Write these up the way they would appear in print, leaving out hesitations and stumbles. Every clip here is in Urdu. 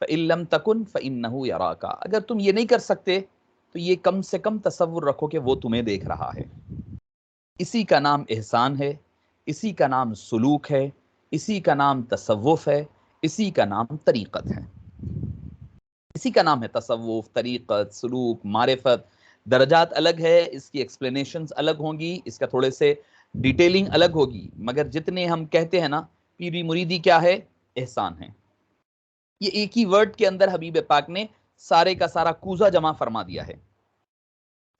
فَإِن لَّمْ تَكُن فَإِنَّهُ يَرَاكَ، اگر تم یہ نہیں کر سکتے تو یہ کم سے کم تصور رکھو کہ وہ تمہیں دیکھ رہا ہے۔ اسی کا نام احسان ہے، اسی کا نام سلوک ہے، اسی کا نام تصوف ہے، اسی کا نام طریقت ہے۔ اسی کا نام ہے تصوف، طریقت، سلوک، معرفت۔ درجات الگ ہے، اس کی ایکسپلینیشنز الگ ہوں گی، اس کا تھوڑے سے ڈیٹیلنگ الگ ہوگی، مگر جتنے ہم کہتے ہیں نا پیری مریدی کیا ہے؟ احسان ہے۔ یہ ایک ہی ورڈ کے اندر حبیب پاک نے سارے کا سارا کوزہ جمع فرما دیا ہے،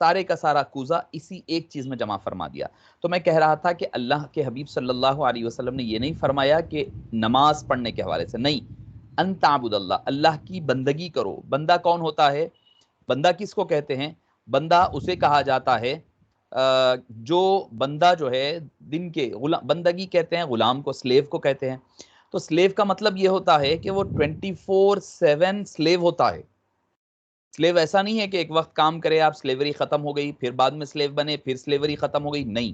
سارے کا سارا کوزہ اسی ایک چیز میں جمع فرما دیا۔ تو میں کہہ رہا تھا کہ اللہ کے حبیب صلی اللہ علیہ وسلم نے یہ نہیں فرمایا کہ نماز پڑھنے کے حوالے سے، نہیں، ان تعبد اللہ، اللہ کی بندگی کرو۔ بندہ کون ہوتا ہے؟ بندہ کس کو کہتے ہیں؟ بندہ اسے کہا جاتا ہے جو بندہ جو ہے دن کے بندگی کہتے ہیں، غلام کو، سلیو کو کہتے ہیں۔ تو سلیو کا مطلب یہ ہوتا ہے کہ وہ 24/7 سلیو ہوتا ہے۔ سلیو ایسا نہیں ہے کہ ایک وقت کام کرے آپ، سلیوری ختم ہو گئی، پھر بعد میں سلیو بنے، پھر سلیوری ختم ہو گئی، نہیں،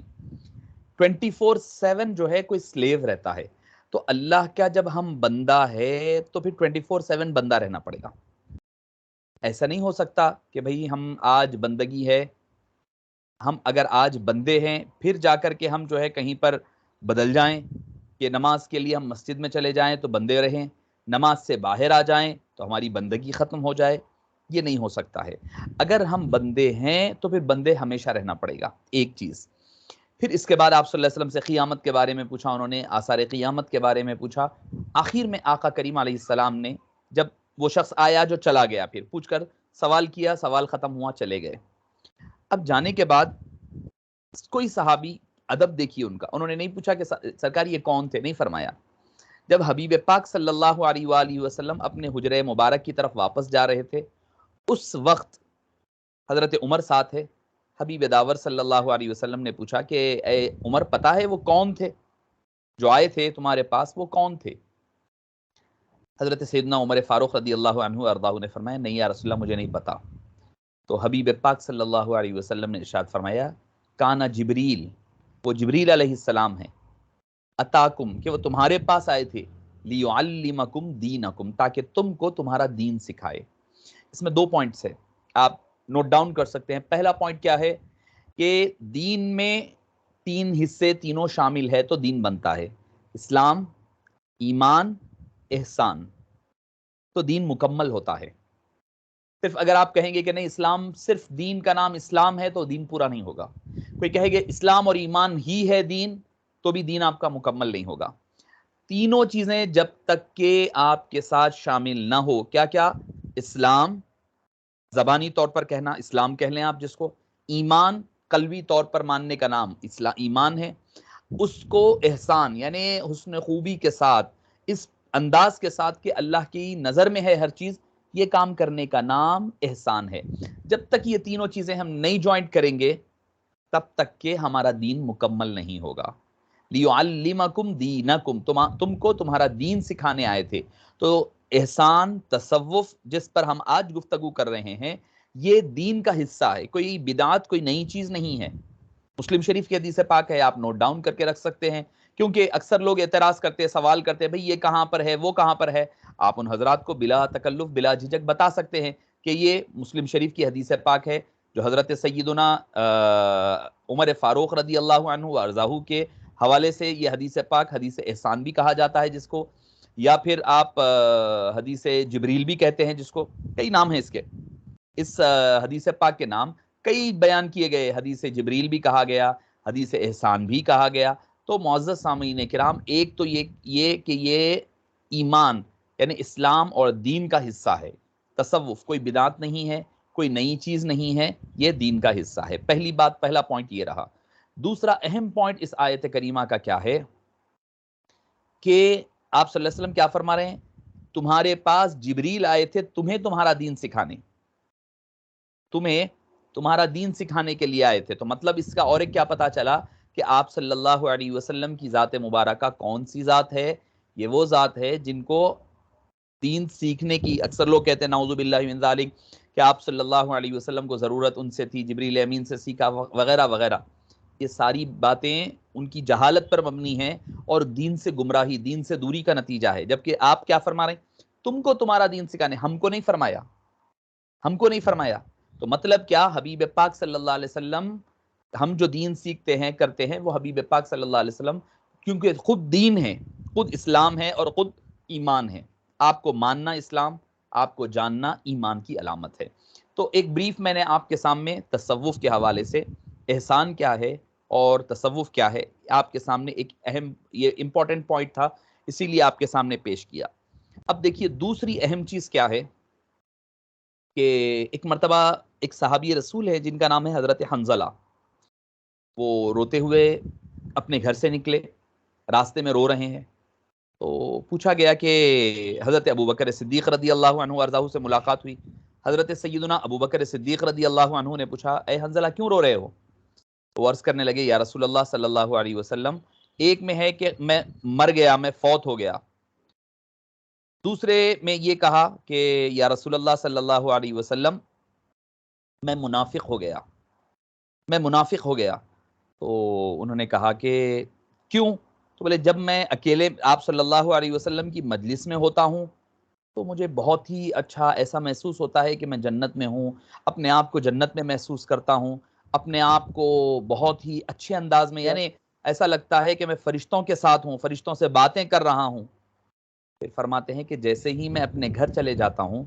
24/7 جو ہے کوئی سلیو رہتا ہے۔ تو اللہ کا جب ہم بندہ ہے تو پھر 24/7 بندہ رہنا پڑے گا۔ ایسا نہیں ہو سکتا کہ بھئی ہم آج بندگی ہے، ہم اگر آج بندے ہیں پھر جا کر کے ہم جو ہے کہیں پر بدل جائیں کہ نماز کے لیے ہم مسجد میں چلے جائیں تو بندے رہیں، نماز سے باہر آ جائیں تو ہماری بندگی ختم ہو جائے، یہ نہیں ہو سکتا ہے۔ اگر ہم بندے ہیں تو پھر بندے ہمیشہ رہنا پڑے گا، ایک چیز۔ پھر اس کے بعد آپ صلی اللہ علیہ وسلم سے قیامت کے بارے میں پوچھا انہوں نے، آثار قیامت کے بارے میں پوچھا۔ آخر میں آقا کریم علیہ السلام نے، جب وہ شخص آیا جو چلا گیا، پھر پوچھ کر سوال کیا، سوال ختم ہوا، چلے گئے۔ اب جانے کے بعد کوئی صحابی، ادب دیکھیے ان کا، انہوں نے نہیں پوچھا کہ سرکار یہ کون تھے، نہیں فرمایا۔ جب حبیب پاک صلی اللہ علیہ وآلہ وسلم اپنے حجرہ مبارک کی طرف واپس جا رہے تھے، اس وقت حضرت عمر ساتھ ہے۔ حبیب داور صلی اللہ علیہ وسلم نے پوچھا کہ اے عمر، پتہ ہے وہ کون تھے جو آئے تھے تمہارے پاس، وہ کون تھے؟ حضرت سیدنا عمر فاروق رضی اللہ عنہ ارضاہ نے فرمایا، نہیں یا رسول اللہ، مجھے نہیں پتا۔ تو حبیب پاک صلی اللہ علیہ وسلم نے ارشاد فرمایا، کانا جبریل، وہ جبریل علیہ السلام ہیں، اتاکم، کہ وہ تمہارے پاس آئے تھے، لیعلمکم دینکم، تاکہ تم کو تمہارا دین سکھائے۔ اس میں 2 پوائنٹس ہیں، آپ نوٹ ڈاؤن کر سکتے ہیں۔ پہلا پوائنٹ کیا ہے کہ دین میں 3 حصے، تینوں شامل ہے تو دین بنتا ہے، اسلام، ایمان، احسان، تو دین مکمل ہوتا ہے۔ صرف اگر آپ کہیں گے کہ نہیں اسلام، صرف دین کا نام اسلام ہے تو دین پورا نہیں ہوگا۔ کوئی کہے گے اسلام اور ایمان ہی ہے دین، تو بھی دین آپ کا مکمل نہیں ہوگا۔ تینوں چیزیں جب تک کہ آپ کے ساتھ شامل نہ ہو، کیا کیا؟ اسلام، زبانی طور پر کہنا اسلام کہہ لیں آپ جس کو، ایمان، قلبی طور پر ماننے کا نام ایمان ہے، اس کو احسان یعنی حسن خوبی کے ساتھ، اس انداز کے ساتھ کہ اللہ کی نظر میں ہے ہر چیز، یہ کام کرنے کا نام احسان ہے۔ جب تک یہ تینوں چیزیں ہم نہیں جوائنٹ کریں گے تب تک کہ ہمارا دین مکمل نہیں ہوگا۔ لیعلمکم دینکم، تم کو تمہارا دین سکھانے آئے تھے۔ تو احسان، تصوف جس پر ہم آج گفتگو کر رہے ہیں، یہ دین کا حصہ ہے، کوئی بدعت، کوئی نئی چیز نہیں ہے۔ مسلم شریف کی حدیث پاک ہے، آپ نوٹ ڈاؤن کر کے رکھ سکتے ہیں، کیونکہ اکثر لوگ اعتراض کرتے، سوال کرتے، بھئی یہ کہاں پر ہے، وہ کہاں پر ہے۔ آپ ان حضرات کو بلا تکلف، بلا جھجک بتا سکتے ہیں کہ یہ مسلم شریف کی حدیث پاک ہے، جو حضرت سیدنا عمر فاروق رضی اللہ عنہ وارضاہ کے حوالے سے یہ حدیث پاک، حدیث احسان بھی کہا جاتا ہے جس کو، یا پھر آپ حدیث جبریل بھی کہتے ہیں جس کو، کئی نام ہیں اس کے۔ اس حدیث پاک کے نام کئی بیان کیے گئے، حدیث جبریل بھی کہا گیا، حدیث احسان بھی کہا گیا۔ تو معزز سامعین کرام، ایک تو یہ کہ یہ ایمان یعنی اسلام اور دین کا حصہ ہے، تصوف کوئی بدعت نہیں ہے، کوئی نئی چیز نہیں ہے، یہ دین کا حصہ ہے۔ پہلی بات، پہلا پوائنٹ یہ رہا۔ دوسرا اہم پوائنٹ اس آیت کریمہ کا کیا ہے کہ آپ صلی اللہ علیہ وسلم کیا فرما رہے ہیں؟ تمہارے پاس جبریل آئے تھے تمہیں تمہارا دین سکھانے، تمہیں تمہارا دین سکھانے کے لیے آئے تھے۔ تو مطلب اس کا اور ایک کیا پتا چلا کہ آپ صلی اللہ علیہ وسلم کی ذات مبارکہ کون سی ذات ہے؟ یہ وہ ذات ہے جن کو دین سیکھنے کی، اکثر لوگ کہتے ہیں نعوذ باللہ من ذالک کہ آپ صلی اللہ علیہ وسلم کو ضرورت ان سے تھی، جبریل امین سے سیکھا وغیرہ وغیرہ۔ یہ ساری باتیں ان کی جہالت پر مبنی ہیں اور دین سے گمراہی، دین سے دوری کا نتیجہ ہے۔ جبکہ آپ کیا فرما رہے ہیں؟ تم کو تمہارا دین سکھانے، ہم کو نہیں فرمایا، ہم کو نہیں فرمایا۔ تو مطلب کیا، حبیب پاک صلی اللہ علیہ وسلم، ہم جو دین سیکھتے ہیں کرتے ہیں وہ حبیب پاک صلی اللہ علیہ وسلم، کیونکہ خود دین ہے، خود اسلام ہے اور خود ایمان ہے۔ آپ کو ماننا اسلام، آپ کو جاننا ایمان کی علامت ہے۔ تو ایک بریف میں نے آپ کے سامنے تصوف کے حوالے سے، احسان کیا ہے اور تصوف کیا ہے، آپ کے سامنے ایک اہم، یہ امپورٹنٹ پوائنٹ تھا اسی لیے آپ کے سامنے پیش کیا۔ اب دیکھیے دوسری اہم چیز کیا ہے کہ ایک مرتبہ ایک صحابی رسول ہے جن کا نام ہے حضرت حنظلہ، وہ روتے ہوئے اپنے گھر سے نکلے، راستے میں رو رہے ہیں، تو پوچھا گیا کہ حضرت ابو بکر صدیق رضی اللہ عنہ ارضاہ سے ملاقات ہوئی۔ حضرت سیدنا ابو بکر صدیق رضی اللہ عنہ نے پوچھا اے حنظلہ کیوں رو رہے ہو؟ وہ عرض کرنے لگے یا رسول اللہ صلی اللہ علیہ وسلم، ایک میں ہے کہ میں مر گیا، میں فوت ہو گیا، دوسرے میں یہ کہا کہ یا رسول اللہ صلی اللہ علیہ وسلم میں منافق ہو گیا، میں منافق ہو گیا۔ تو انہوں نے کہا کہ کیوں؟ تو بولے جب میں اکیلے آپ صلی اللہ علیہ وسلم کی مجلس میں ہوتا ہوں تو مجھے بہت ہی اچھا ایسا محسوس ہوتا ہے کہ میں جنت میں ہوں، اپنے آپ کو جنت میں محسوس کرتا ہوں، اپنے آپ کو بہت ہی اچھے انداز میں، یعنی ایسا لگتا ہے کہ میں فرشتوں کے ساتھ ہوں، فرشتوں سے باتیں کر رہا ہوں۔ پھر فرماتے ہیں کہ جیسے ہی میں اپنے گھر چلے جاتا ہوں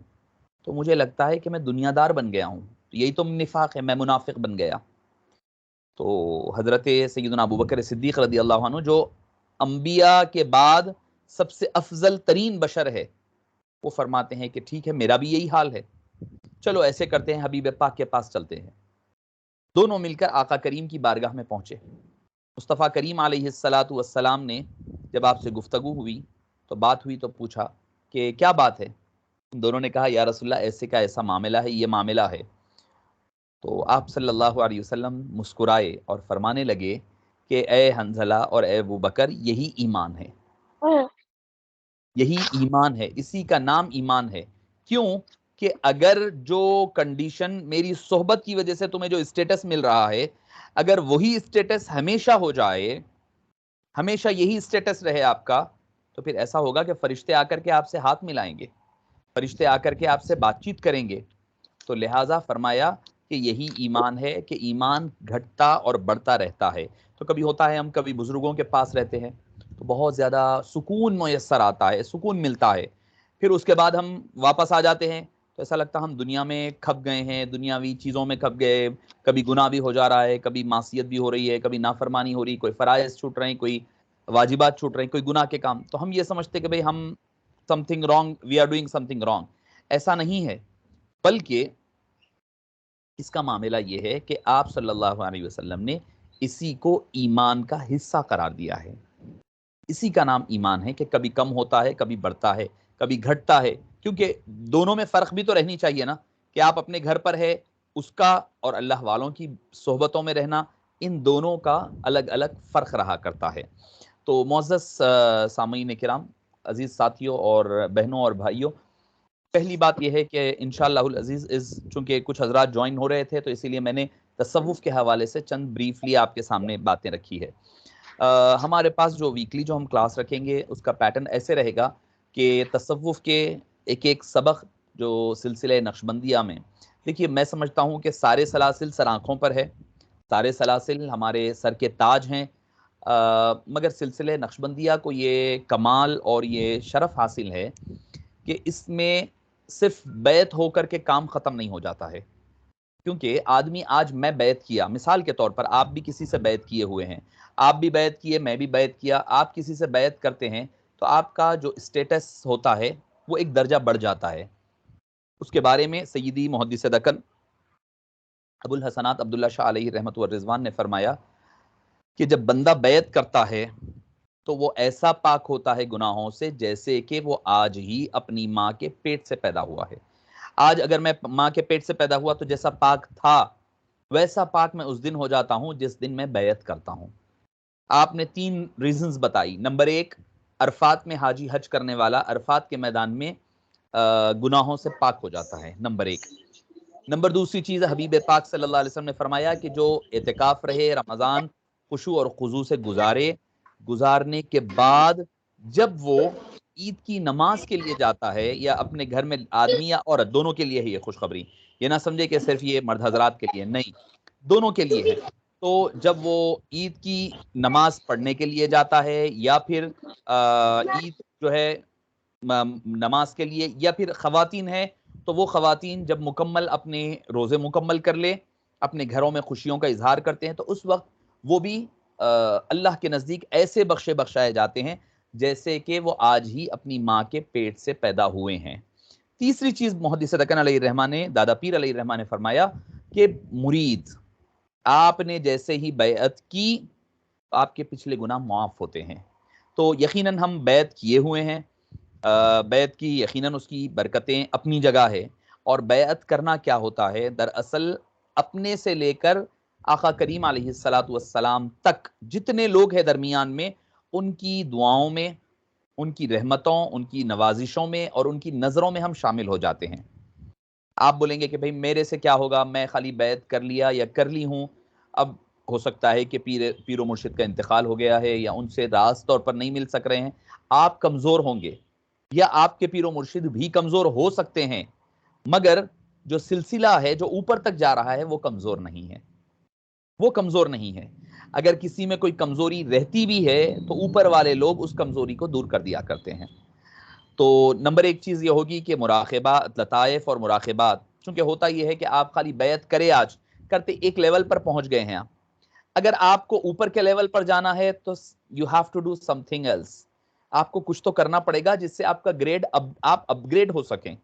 تو مجھے لگتا ہے کہ میں دنیا دار بن گیا ہوں، یہی تو نفاق ہے، میں منافق بن گیا۔ تو حضرت سیدنا ابو بکر صدیق رضی اللہ عنہ جو انبیاء کے بعد سب سے افضل ترین بشر ہے، وہ فرماتے ہیں کہ ٹھیک ہے میرا بھی یہی حال ہے، چلو ایسے کرتے ہیں حبیب پاک کے پاس چلتے ہیں۔ دونوں مل کر آقا کریم کی بارگاہ میں پہنچے۔ مصطفیٰ کریم علیہ الصلاۃ والسلام نے جب آپ سے گفتگو ہوئی تو بات ہوئی تو پوچھا کہ کیا بات ہے؟ دونوں نے کہا یا رسول اللہ ایسے کا ایسا معاملہ ہے، یہ معاملہ ہے۔ تو آپ صلی اللہ علیہ وسلم مسکرائے اور فرمانے لگے کہ اے حنظلہ اور اے ابو بکر یہی ایمان ہے، یہی ایمان ہے، اسی کا نام ایمان ہے۔ کیوں کہ اگر جو کنڈیشن میری صحبت کی وجہ سے تمہیں جو اسٹیٹس مل رہا ہے، اگر وہی اسٹیٹس ہمیشہ ہو جائے، ہمیشہ یہی اسٹیٹس رہے آپ کا، تو پھر ایسا ہوگا کہ فرشتے آ کر کے آپ سے ہاتھ ملائیں گے، فرشتے آ کر کے آپ سے بات چیت کریں گے۔ تو لہٰذا فرمایا کہ یہی ایمان ہے کہ ایمان گھٹتا اور بڑھتا رہتا ہے۔ تو کبھی ہوتا ہے ہم کبھی بزرگوں کے پاس رہتے ہیں تو بہت زیادہ سکون میسر آتا ہے، سکون ملتا ہے، پھر اس کے بعد ہم واپس آ جاتے ہیں تو ایسا لگتا ہے ہم دنیا میں کھپ گئے ہیں، دنیاوی چیزوں میں کھپ گئے، کبھی گناہ بھی ہو جا رہا ہے، کبھی معصیت بھی ہو رہی ہے، کبھی نافرمانی ہو رہی، کوئی فرائض چھوٹ رہے ہیں، کوئی واجبات چھوٹ رہے ہیں، کوئی گناہ کے کام، تو ہم یہ سمجھتے ہیں کہ بھئی ہم something wrong, we are doing something wrong. ایسا نہیں ہے، بلکہ اس کا معاملہ یہ ہے کہ آپ صلی اللہ علیہ وسلم نے اسی کو ایمان کا حصہ قرار دیا ہے۔ اسی کا نام ایمان ہے کہ کبھی کم ہوتا ہے، کبھی بڑھتا ہے، کبھی گھٹتا ہے، کیونکہ دونوں میں فرق بھی تو رہنی چاہیے نا، کہ آپ اپنے گھر پر ہے اس کا اور اللہ والوں کی صحبتوں میں رہنا، ان دونوں کا الگ الگ فرق رہا کرتا ہے۔ تو معزز سامعین کرام، عزیز ساتھیوں اور بہنوں اور بھائیوں، پہلی بات یہ ہے کہ انشاءاللہ العزیز چونکہ کچھ حضرات جوائن ہو رہے تھے تو اسی لیے میں نے تصوف کے حوالے سے چند بریفلی آپ کے سامنے باتیں رکھی ہے۔ ہمارے پاس جو ویکلی جو ہم کلاس رکھیں گے اس کا پیٹرن ایسے رہے گا کہ تصوف کے ایک ایک سبق جو سلسلہ نقشبندیہ میں، دیکھیے میں سمجھتا ہوں کہ سارے سلاسل سر آنکھوں پر ہے، سارے سلاسل ہمارے سر کے تاج ہیں، مگر سلسلہ نقشبندیہ کو یہ کمال اور یہ شرف حاصل ہے کہ اس میں صرف بیعت ہو کر کے کام ختم نہیں ہو جاتا ہے۔ کیونکہ آدمی آج میں بیعت کیا، مثال کے طور پر آپ بھی کسی سے بیعت کیے ہوئے ہیں، آپ بھی بیعت کیے، میں بھی بیعت کیا، آپ کسی سے بیعت کرتے ہیں تو آپ کا جو اسٹیٹس ہوتا ہے وہ ایک درجہ بڑھ جاتا ہے۔ اس کے بارے میں سیدی محدث دکن ابو الحسنات عبداللہ شاہ علیہ رحمۃ والرضوان نے فرمایا کہ جب بندہ بیعت کرتا ہے تو وہ ایسا پاک ہوتا ہے گناہوں سے جیسے کہ وہ آج ہی اپنی ماں کے پیٹ سے پیدا ہوا ہے۔ آج اگر میں ماں کے پیٹ سے پیدا ہوا تو جیسا پاک تھا ویسا پاک میں اس دن ہو جاتا ہوں جس دن میں بیعت کرتا ہوں۔ آپ نے 3 ریزنز بتائی۔ نمبر 1، عرفات میں حاجی حج کرنے والا عرفات کے میدان میں گناہوں سے پاک ہو جاتا ہے، نمبر 1۔ نمبر دوسری چیز، حبیب پاک صلی اللہ علیہ وسلم نے فرمایا کہ جو اعتکاف رہے، رمضان خشوع اور خضوع سے گزارے، گزارنے کے بعد جب وہ عید کی نماز کے لیے جاتا ہے، یا اپنے گھر میں آدمی یا عورت دونوں کے لیے ہے یہ خوشخبری، یہ نہ سمجھے کہ صرف یہ مرد حضرات کے لیے، نہیں، دونوں کے لیے ہے۔ تو جب وہ عید کی نماز پڑھنے کے لیے جاتا ہے، یا پھر عید جو ہے نماز کے لیے، یا پھر خواتین ہے تو وہ خواتین جب مکمل اپنے روزے مکمل کر لے، اپنے گھروں میں خوشیوں کا اظہار کرتے ہیں، تو اس وقت وہ بھی اللہ کے نزدیک ایسے بخشائے جاتے ہیں جیسے کہ وہ آج ہی اپنی ماں کے پیٹ سے پیدا ہوئے ہیں۔ تیسری چیز محدث رکن علیہ الرحمٰن نے، دادا پیر علیہ الرحمٰن نے فرمایا کہ مرید، آپ نے جیسے ہی بیعت کی آپ کے پچھلے گناہ معاف ہوتے ہیں۔ تو یقیناً ہم بیعت کیے ہوئے ہیں، بیعت کی یقیناً اس کی برکتیں اپنی جگہ ہے، اور بیعت کرنا کیا ہوتا ہے دراصل اپنے سے لے کر آقا کریم علیہ الصلاۃ والسلام تک جتنے لوگ ہیں درمیان میں، ان کی دعاؤں میں، ان کی رحمتوں، ان کی نوازشوں میں اور ان کی نظروں میں ہم شامل ہو جاتے ہیں۔ آپ بولیں گے کہ بھئی میرے سے کیا ہوگا، میں خالی بیعت کر لیا یا کر لی ہوں، اب ہو سکتا ہے کہ پیر و مرشد کا انتقال ہو گیا ہے، یا ان سے راست طور پر نہیں مل سک رہے ہیں، آپ کمزور ہوں گے، یا آپ کے پیر و مرشد بھی کمزور ہو سکتے ہیں، مگر جو سلسلہ ہے جو اوپر تک جا رہا ہے وہ کمزور نہیں ہے، وہ کمزور نہیں ہے۔ اگر کسی میں کوئی کمزوری رہتی بھی ہے تو اوپر والے لوگ اس کمزوری کو دور کر دیا کرتے ہیں۔ تو نمبر ایک چیز یہ ہوگی کہ مراقبات، لطائف اور مراقبات، چونکہ ہوتا یہ ہے کہ آپ خالی بیعت کرے، آج کرتے ایک لیول پر پہنچ گئے ہیں آپ، اگر آپ کو اوپر کے لیول پر جانا ہے تو you have to do something else, آپ کو کچھ تو کرنا پڑے گا جس سے آپ کا گریڈ آپ اپ گریڈ ہو سکیں۔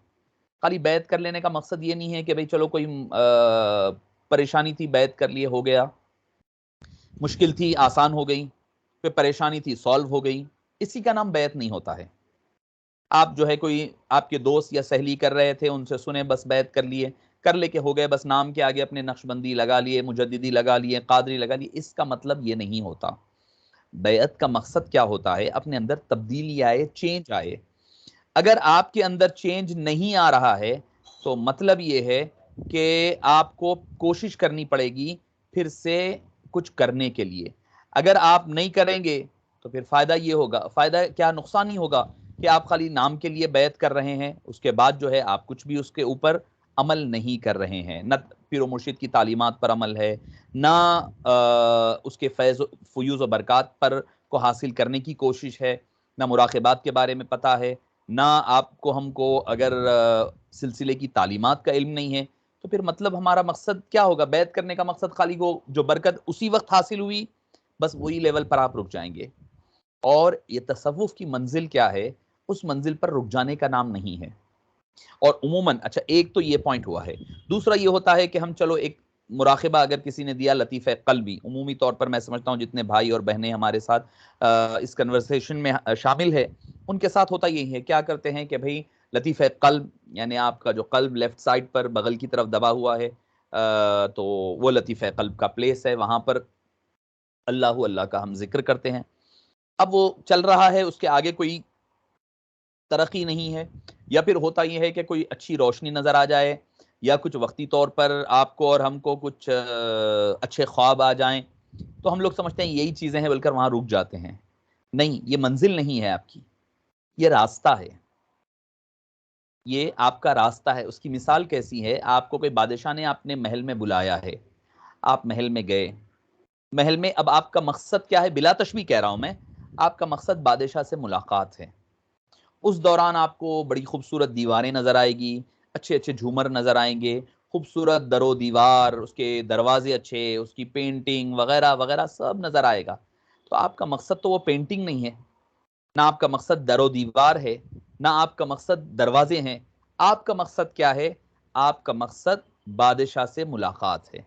خالی بیعت کر لینے کا مقصد یہ نہیں ہے کہ بھئی چلو کوئی پریشانی تھی بیعت کر لیے ہو گیا، مشکل تھی آسان ہو گئی، پھر پریشانی تھی سالو ہو گئی، اسی کا نام بیعت نہیں ہوتا ہے۔ آپ جو ہے کوئی آپ کے دوست یا سہیلی کر رہے تھے، ان سے سنے بس بیعت کر لیے، کر لے کے ہو گئے، بس نام کے آگے اپنے نقشبندی لگا لیے، مجددی لگا لیے، قادری لگا لیے، اس کا مطلب یہ نہیں ہوتا۔ بیعت کا مقصد کیا ہوتا ہے؟ اپنے اندر تبدیلی آئے، چینج آئے۔ اگر آپ کے اندر چینج نہیں آ رہا ہے تو مطلب یہ ہے کہ آپ کو کوشش کرنی پڑے گی پھر سے کچھ کرنے کے لیے۔ اگر آپ نہیں کریں گے تو پھر فائدہ یہ ہوگا، فائدہ کیا، نقصان ہی ہوگا کہ آپ خالی نام کے لیے بیعت کر رہے ہیں، اس کے بعد جو ہے آپ کچھ بھی اس کے اوپر عمل نہیں کر رہے ہیں، نہ پیر و مرشد کی تعلیمات پر عمل ہے، نہ اس کے فیوز و برکات پر کو حاصل کرنے کی کوشش ہے، نہ مراقبات کے بارے میں پتہ ہے، نہ آپ کو ہم کو اگر سلسلے کی تعلیمات کا علم نہیں ہے، تو پھر مطلب ہمارا مقصد کیا ہوگا؟ بیعت کرنے کا مقصد خالی وہ جو برکت اسی وقت حاصل ہوئی، بس وہی لیول پر آپ رک جائیں گے۔ اور یہ تصوف کی منزل کیا ہے؟ اس منزل پر رک جانے کا نام نہیں ہے۔ اور عموماً اچھا ایک تو یہ پوائنٹ ہوا ہے، دوسرا یہ ہوتا ہے کہ ہم چلو ایک مراقبہ اگر کسی نے دیا لطیفہ قلبی، عمومی طور پر میں سمجھتا ہوں جتنے بھائی اور بہنیں ہمارے ساتھ اس کنورسیشن میں شامل ہے، ان کے ساتھ ہوتا یہی ہے، کیا کرتے ہیں کہ بھئی لطیفہ قلب، یعنی آپ کا جو قلب لیفٹ سائڈ پر بغل کی طرف دبا ہوا ہے، تو وہ لطیفہ قلب کا پلیس ہے، وہاں پر اللہ اللہ کا ہم ذکر کرتے ہیں۔ اب وہ چل رہا ہے، اس کے آگے کوئی ترقی نہیں ہے، یا پھر ہوتا یہ ہے کہ کوئی اچھی روشنی نظر آ جائے، یا کچھ وقتی طور پر آپ کو اور ہم کو کچھ اچھے خواب آ جائیں، تو ہم لوگ سمجھتے ہیں یہی چیزیں ہیں، بول کر وہاں رک جاتے ہیں۔ نہیں، یہ منزل نہیں ہے آپ کی، یہ راستہ ہے، یہ آپ کا راستہ ہے۔ اس کی مثال کیسی ہے؟ آپ کو کوئی بادشاہ نے اپنے محل میں بلایا ہے، آپ محل میں گئے، محل میں اب آپ کا مقصد کیا ہے؟ بلا تشبیہ کہہ رہا ہوں میں، آپ کا مقصد بادشاہ سے ملاقات ہے۔ اس دوران آپ کو بڑی خوبصورت دیواریں نظر آئے گی، اچھے اچھے جھومر نظر آئیں گے، خوبصورت در و دیوار، اس کے دروازے اچھے، اس کی پینٹنگ وغیرہ وغیرہ سب نظر آئے گا۔ تو آپ کا مقصد تو وہ پینٹنگ نہیں ہے، نہ آپ کا مقصد در و دیوار ہے، نہ آپ کا مقصد دروازے ہیں۔ آپ کا مقصد کیا ہے؟ آپ کا مقصد بادشاہ سے ملاقات ہے،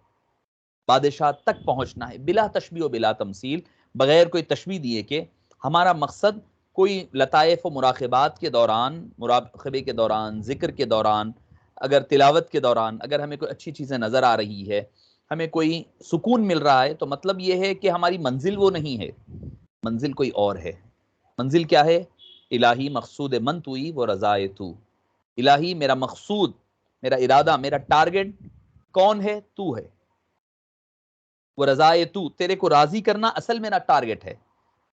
بادشاہ تک پہنچنا ہے، بلا تشبیہ و بلا تمثیل، بغیر کوئی تشبیہ دیے کہ ہمارا مقصد کوئی لطائف و مراقبات کے دوران، مراقبے کے دوران، ذکر کے دوران، اگر تلاوت کے دوران اگر ہمیں کوئی اچھی چیزیں نظر آ رہی ہے، ہمیں کوئی سکون مل رہا ہے، تو مطلب یہ ہے کہ ہماری منزل وہ نہیں ہے، منزل کوئی اور ہے۔ منزل کیا ہے؟ الہی مقصود من توئی وہ رضائے تو، الہی میرا مقصود، میرا ارادہ، میرا ٹارگٹ کون ہے؟ تو ہے۔ وہ رضائے تو، تیرے کو راضی کرنا اصل میرا ٹارگٹ ہے۔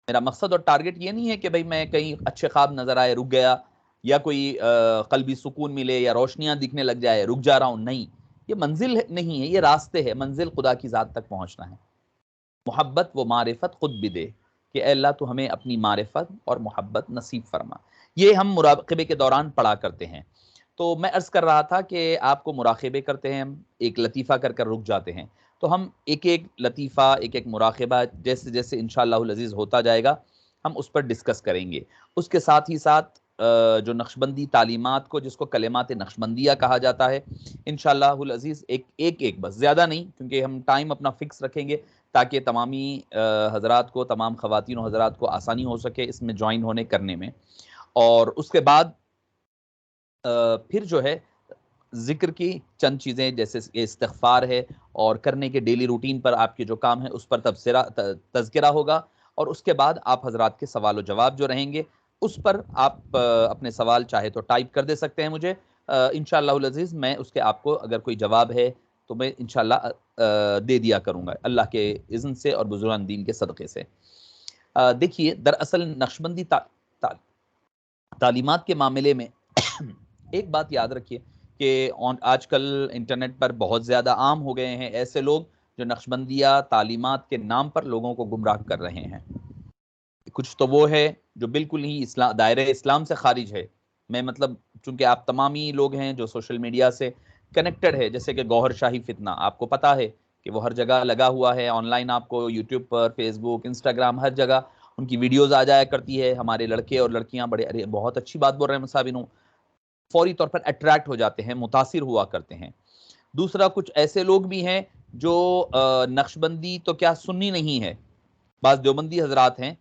میرا مقصد اور ٹارگٹ یہ نہیں ہے کہ بھئی میں کہیں اچھے خواب نظر آئے رک گیا، یا کوئی قلبی سکون ملے یا روشنیاں دکھنے لگ جائے رک جا رہا ہوں، نہیں، یہ منزل نہیں ہے، یہ راستے ہے، منزل خدا کی ذات تک پہنچنا ہے۔ محبت و معرفت خود بھی دے کہ اے اللہ تو ہمیں اپنی معرفت اور محبت نصیب فرما، یہ ہم مراقبے کے دوران پڑھا کرتے ہیں۔ تو میں عرض کر رہا تھا کہ آپ کو مراقبے کرتے ہیں ہم، ایک لطیفہ کر کر رک جاتے ہیں، تو ہم ایک ایک لطیفہ، ایک ایک مراقبہ جیسے جیسے انشاءاللہ العزیز ہوتا جائے گا ہم اس پر ڈسکس کریں گے۔ اس کے ساتھ ہی ساتھ جو نقشبندی تعلیمات کو، جس کو کلمات نقشبندیہ کہا جاتا ہے، انشاءاللہ العزیز ایک بس، زیادہ نہیں، کیونکہ ہم ٹائم اپنا فکس رکھیں گے تاکہ تمامی حضرات کو، تمام خواتین و حضرات کو آسانی ہو سکے اس میں جوائن ہونے کرنے میں۔ اور اس کے بعد پھر جو ہے ذکر کی چند چیزیں جیسے استغفار ہے، اور کرنے کے ڈیلی روٹین پر آپ کے جو کام ہے اس پر تذکرہ ہوگا، اور اس کے بعد آپ حضرات کے سوال و جواب جو رہیں گے اس پر آپ اپنے سوال چاہے تو ٹائپ کر دے سکتے ہیں مجھے، انشاءاللہ العزیز میں اس کے آپ کو اگر کوئی جواب ہے تو میں انشاءاللہ دے دیا کروں گا اللہ کے اذن سے اور بزرگان دین کے صدقے سے۔ دیکھیے دراصل نقشبندی تعلیمات کے معاملے میں ایک بات یاد رکھیے کہ آج کل انٹرنیٹ پر بہت زیادہ عام ہو گئے ہیں ایسے لوگ جو نقشبندیہ تعلیمات کے نام پر لوگوں کو گمراہ کر رہے ہیں۔ کچھ تو وہ ہے جو بالکل ہی دائرہ اسلام سے خارج ہے، میں مطلب چونکہ آپ تمامی لوگ ہیں جو سوشل میڈیا سے کنیکٹڈ ہے، جیسے کہ گوہر شاہی فتنہ آپ کو پتا ہے کہ وہ ہر جگہ لگا ہوا ہے، آن لائن آپ کو یوٹیوب پر، فیس بک، انسٹاگرام، ہر جگہ ان کی ویڈیوز آ جایا کرتی ہے۔ ہمارے لڑکے اور لڑکیاں بڑے ارے بہت اچھی بات بول رہے ہیں مصابین، فوری طور پر اٹریکٹ ہو جاتے ہیں، متاثر ہوا کرتے ہیں۔ دوسرا کچھ ایسے لوگ بھی ہیں جو نقشبندی تو کیا سنی نہیں ہے، بعض دیوبندی حضرات ہیں،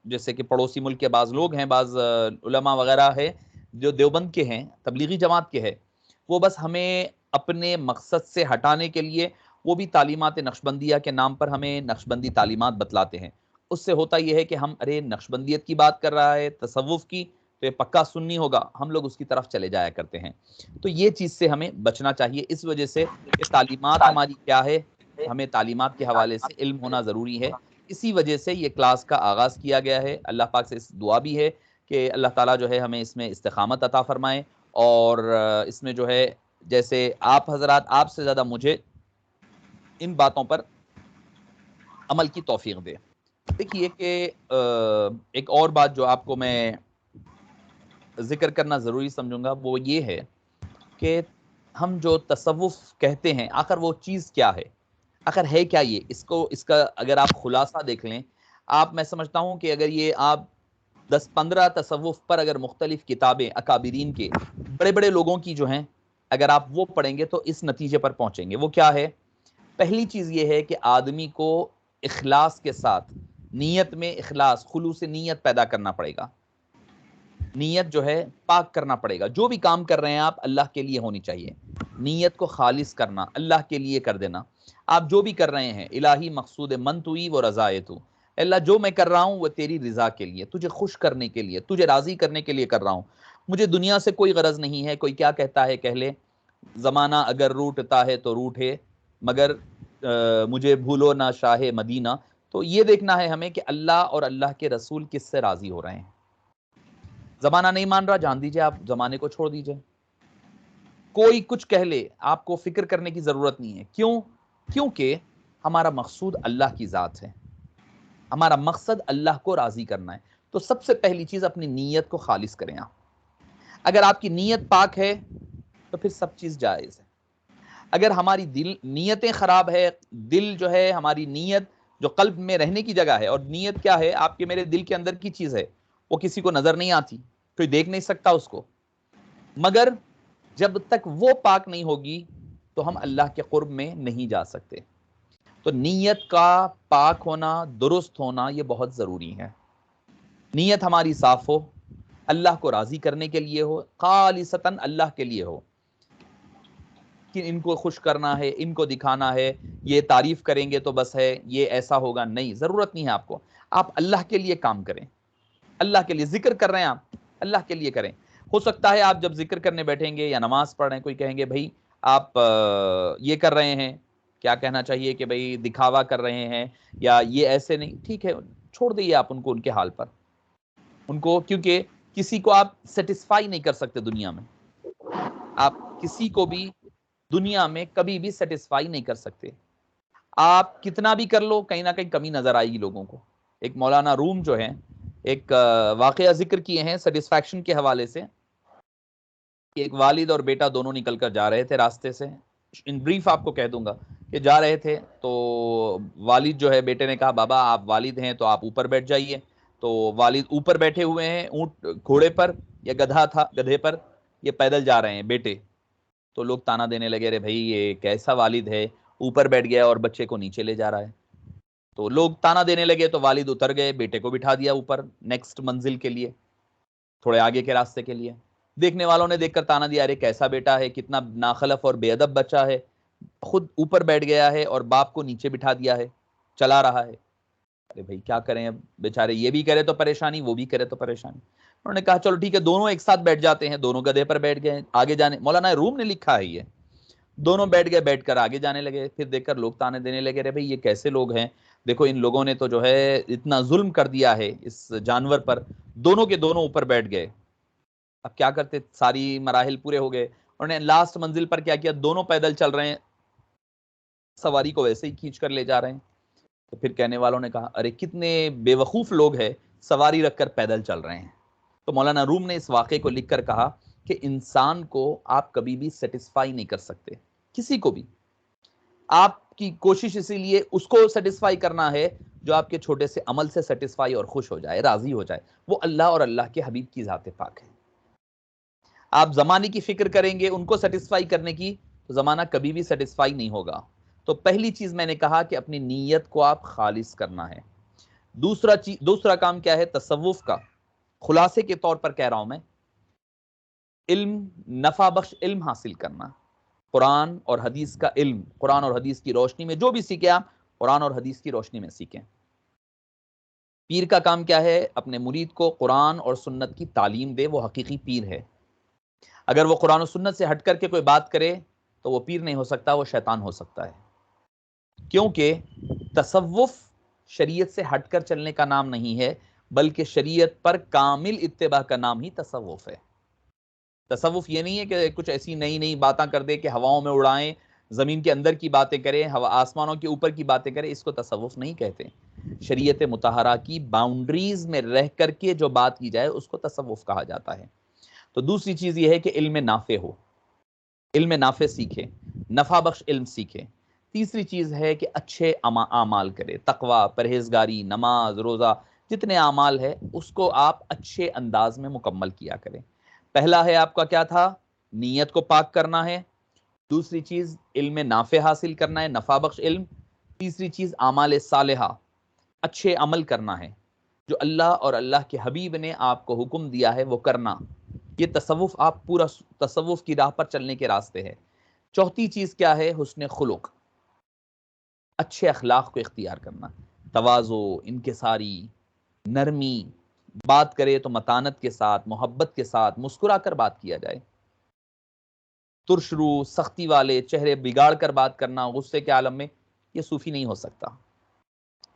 جیسے کہ پڑوسی ملک کے بعض لوگ ہیں، بعض علماء وغیرہ ہے جو دیوبند کے ہیں، تبلیغی جماعت کے ہیں، وہ بس ہمیں اپنے مقصد سے ہٹانے کے لیے وہ بھی تعلیمات نقشبندیہ کے نام پر ہمیں نقشبندی تعلیمات بتلاتے ہیں۔ اس سے ہوتا یہ ہے کہ ہم ارے نقشبندیت کی بات کر رہا ہے، تصوف کی، تو یہ پکا سنی ہوگا، ہم لوگ اس کی طرف چلے جایا کرتے ہیں۔ تو یہ چیز سے ہمیں بچنا چاہیے، اس وجہ سے کہ تعلیمات ہماری کیا ہے، ہمیں تعلیمات کے حوالے سے علم ہونا ضروری ہے۔ اسی وجہ سے یہ کلاس کا آغاز کیا گیا ہے۔ اللہ پاک سے اس دعا بھی ہے کہ اللہ تعالیٰ جو ہے ہمیں اس میں استقامت عطا فرمائے، اور اس میں جو ہے جیسے آپ حضرات، آپ سے زیادہ مجھے ان باتوں پر عمل کی توفیق دے۔ دیکھیے کہ ایک اور بات جو آپ کو میں ذکر کرنا ضروری سمجھوں گا وہ یہ ہے کہ ہم جو تصوف کہتے ہیں آخر وہ چیز کیا ہے، آخر ہے کیا یہ، اس کا اگر آپ خلاصہ دیکھ لیں، آپ میں سمجھتا ہوں کہ اگر یہ آپ 10-15 تصوف پر اگر مختلف کتابیں اکابرین کے بڑے بڑے لوگوں کی جو ہیں اگر آپ وہ پڑھیں گے تو اس نتیجے پر پہنچیں گے۔ وہ کیا ہے؟ پہلی چیز یہ ہے کہ آدمی کو اخلاص کے ساتھ، نیت میں اخلاص، خلوص نیت پیدا کرنا پڑے گا۔ نیت جو ہے پاک کرنا پڑے گا، جو بھی کام کر رہے ہیں آپ اللہ کے لیے ہونی چاہیے، نیت کو خالص کرنا، اللہ کے لیے کر دینا۔ آپ جو بھی کر رہے ہیں، الہی مقصود من توئی وہ رضائے تو، اللہ جو میں کر رہا ہوں وہ تیری رضا کے لیے، تجھے خوش کرنے کے لیے، تجھے راضی کرنے کے لیے کر رہا ہوں، مجھے دنیا سے کوئی غرض نہیں ہے۔ کوئی کیا کہتا ہے کہہ لے، زمانہ اگر روٹتا ہے تو روٹھے، مگر مجھے بھولو نہ شاہ مدینہ۔ تو یہ دیکھنا ہے ہمیں کہ اللہ اور اللہ کے رسول کس سے راضی ہو رہے ہیں۔ زمانہ نہیں مان رہا، جان دیجئے، آپ زمانے کو چھوڑ دیجئے، کوئی کچھ کہہ لے، آپ کو فکر کرنے کی ضرورت نہیں ہے۔ کیوں؟ کیونکہ ہمارا مقصود اللہ کی ذات ہے، ہمارا مقصد اللہ کو راضی کرنا ہے۔ تو سب سے پہلی چیز اپنی نیت کو خالص کریں آپ۔ اگر آپ کی نیت پاک ہے تو پھر سب چیز جائز ہے۔ اگر ہماری نیتیں خراب ہے، دل جو ہے، ہماری نیت جو قلب میں رہنے کی جگہ ہے، اور نیت کیا ہے؟ آپ کے میرے دل کے اندر کی چیز ہے، وہ کسی کو نظر نہیں آتی، کوئی دیکھ نہیں سکتا اس کو، مگر جب تک وہ پاک نہیں ہوگی تو ہم اللہ کے قرب میں نہیں جا سکتے۔ تو نیت کا پاک ہونا، درست ہونا، یہ بہت ضروری ہے۔ نیت ہماری صاف ہو، اللہ کو راضی کرنے کے لیے ہو، خالصتاً اللہ کے لیے ہو، کہ ان کو خوش کرنا ہے، ان کو دکھانا ہے، یہ تعریف کریں گے تو بس ہے، یہ ایسا ہوگا، نہیں، ضرورت نہیں ہے آپ کو۔ آپ اللہ کے لیے کام کریں، اللہ کے لیے ذکر کر رہے ہیں آپ، اللہ کے لیے کریں۔ ہو سکتا ہے آپ جب ذکر کرنے بیٹھیں گے یا نماز پڑھ رہے ہیں، کوئی کہیں گے بھائی آپ یہ کر رہے ہیں، کیا کہنا چاہیے کہ بھائی دکھاوا کر رہے ہیں، یا یہ ایسے نہیں، ٹھیک ہے، چھوڑ دئیے آپ ان کو ان کے حال پر، ان کو، کیونکہ کسی کو آپ سیٹسفائی نہیں کر سکتے دنیا میں، آپ کسی کو بھی دنیا میں کبھی بھی سیٹسفائی نہیں کر سکتے، آپ کتنا بھی کر لو کہیں نہ کہیں کمی نظر آئے گی لوگوں کو۔ ایک مولانا روم جو ہے ایک واقعہ ذکر کیے ہیں سیٹسفیکشن کے حوالے سے، کہ ایک والد اور بیٹا دونوں نکل کر جا رہے تھے راستے سے، ان بریف آپ کو کہہ دوں گا کہ جا رہے تھے تو والد جو ہے، بیٹے نے کہا بابا آپ والد ہیں تو آپ اوپر بیٹھ جائیے، تو والد اوپر بیٹھے ہوئے ہیں اونٹ گھوڑے پر یا گدھا تھا گدھے پر، یہ پیدل جا رہے ہیں بیٹے، تو لوگ تانا دینے لگے رے بھائی یہ کیسا والد ہے، اوپر بیٹھ گیا اور بچے کو نیچے لے جا رہا ہے، تو لوگ تانا دینے لگے، تو والد اتر گئے، بیٹے کو بٹھا دیا اوپر نیکسٹ منزل کے لیے، تھوڑے آگے کے راستے کے لیے۔ دیکھنے والوں نے دیکھ کر تانا دیا، ارے کیسا بیٹا ہے، کتنا ناخلف اور بے ادب بچہ ہے، خود اوپر بیٹھ گیا ہے اور باپ کو نیچے بٹھا دیا ہے، چلا رہا ہے، ارے بھائی کیا کریں، اب بیچارے یہ بھی کرے تو پریشانی، وہ بھی کرے تو پریشانی۔ انہوں نے کہا چلو ٹھیک ہے دونوں ایک ساتھ بیٹھ جاتے ہیں، دونوں گدھے پر بیٹھ گئے، آگے جانے، مولانا روم نے لکھا ہے یہ، دونوں بیٹھ گئے، بیٹھ کر آگے جانے لگے، پھر دیکھ کر لوگ تانے دینے لگے، رے بھائی یہ کیسے لوگ ہیں، دیکھو ان لوگوں نے تو جو ہے اتنا ظلم کر دیا ہے اس جانور پر، دونوں کے دونوں اوپر بیٹھ گئے، اب کیا کرتے، ساری مراحل پورے ہو گئے، انہوں نے لاسٹ منزل پر کیا کیا، دونوں پیدل چل رہے ہیں، سواری کو ویسے ہی کھینچ کر لے جا رہے ہیں، تو پھر کہنے والوں نے کہا ارے کتنے بے وقوف لوگ ہیں، سواری رکھ کر پیدل چل رہے ہیں۔ تو مولانا روم نے اس واقعے کو لکھ کر کہا کہ انسان کو آپ کبھی بھی سیٹسفائی نہیں کر سکتے، کسی کو بھی، آپ کی کوشش اسی لیے اس کو سیٹسفائی کرنا ہے جو آپ کے چھوٹے سے عمل سے سیٹسفائی اور خوش ہو جائے، راضی ہو جائے، وہ اللہ اور اللہ کے حبیب کی ذات پاک ہے۔ آپ زمانے کی فکر کریں گے ان کو سیٹسفائی کرنے کی، تو زمانہ کبھی بھی سیٹسفائی نہیں ہوگا۔ تو پہلی چیز میں نے کہا کہ اپنی نیت کو آپ خالص کرنا ہے۔ دوسرا کام کیا ہے، تصوف کا، خلاصے کے طور پر کہہ رہا ہوں میں، علم، نفع بخش علم حاصل کرنا، قرآن اور حدیث کا علم، قرآن اور حدیث کی روشنی میں جو بھی سیکھیں آپ قرآن اور حدیث کی روشنی میں سیکھیں۔ پیر کا کام کیا ہے، اپنے مرید کو قرآن اور سنت کی تعلیم دے، وہ حقیقی پیر ہے۔ اگر وہ قرآن و سنت سے ہٹ کر کے کوئی بات کرے تو وہ پیر نہیں ہو سکتا، وہ شیطان ہو سکتا ہے، کیونکہ تصوف شریعت سے ہٹ کر چلنے کا نام نہیں ہے، بلکہ شریعت پر کامل اتباع کا نام ہی تصوف ہے۔ تصوف یہ نہیں ہے کہ کچھ ایسی نئی نئی باتیں کر دے کہ ہواؤں میں اڑائیں، زمین کے اندر کی باتیں کریں، آسمانوں کے اوپر کی باتیں کریں، اس کو تصوف نہیں کہتے۔ شریعت مطہرہ کی باؤنڈریز میں رہ کر کے جو بات کی جائے اس کو تصوف کہا جاتا ہے۔ تو دوسری چیز یہ ہے کہ علم نافع ہو، علم نافع سیکھے، نفع بخش علم سیکھے۔ تیسری چیز ہے کہ اچھے اعمال کرے، تقوی، پرہیزگاری، نماز، روزہ، جتنے اعمال ہے اس کو آپ اچھے انداز میں مکمل کیا کریں۔ پہلا ہے آپ کا کیا تھا، نیت کو پاک کرنا ہے، دوسری چیز علم نافع حاصل کرنا ہے، نفع بخش علم، تیسری چیز اعمال صالحہ، اچھے عمل کرنا ہے، جو اللہ اور اللہ کے حبیب نے آپ کو حکم دیا ہے وہ کرنا۔ یہ تصوف، آپ پورا تصوف کی راہ پر چلنے کے راستے ہے۔ چوتھی چیز کیا ہے، حسن خلق، اچھے اخلاق کو اختیار کرنا، تواضع، انکساری، نرمی، بات کرے تو متانت کے ساتھ، محبت کے ساتھ، مسکرا کر بات کیا جائے۔ ترش رو، سختی والے چہرے بگاڑ کر بات کرنا غصے کے عالم میں، یہ صوفی نہیں ہو سکتا۔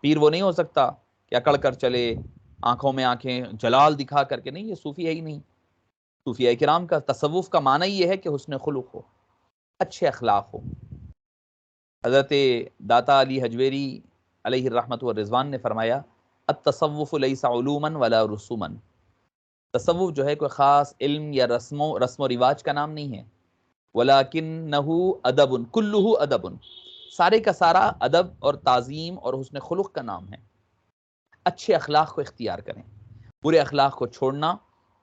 پیر وہ نہیں ہو سکتا کہ اکڑ کر چلے، آنکھوں میں آنکھیں، جلال دکھا کر کے، نہیں، یہ صوفی ہے ہی نہیں۔ صوفیاء کرام کا تصوف کا معنی یہ ہے کہ حسن خلق ہو، اچھے اخلاق ہو۔ حضرت داتا علی حجویری علیہ الرحمت والرضوان نے فرمایا التصوف لیس علوما ولا رسوما، تصوف جو ہے کوئی خاص علم یا رسم و رواج کا نام نہیں ہے، ولیکنہ ادب، کلہ ادب، سارے کا سارا ادب اور تعظیم اور حسن خلق کا نام ہے۔ اچھے اخلاق کو اختیار کریں، برے اخلاق کو چھوڑنا،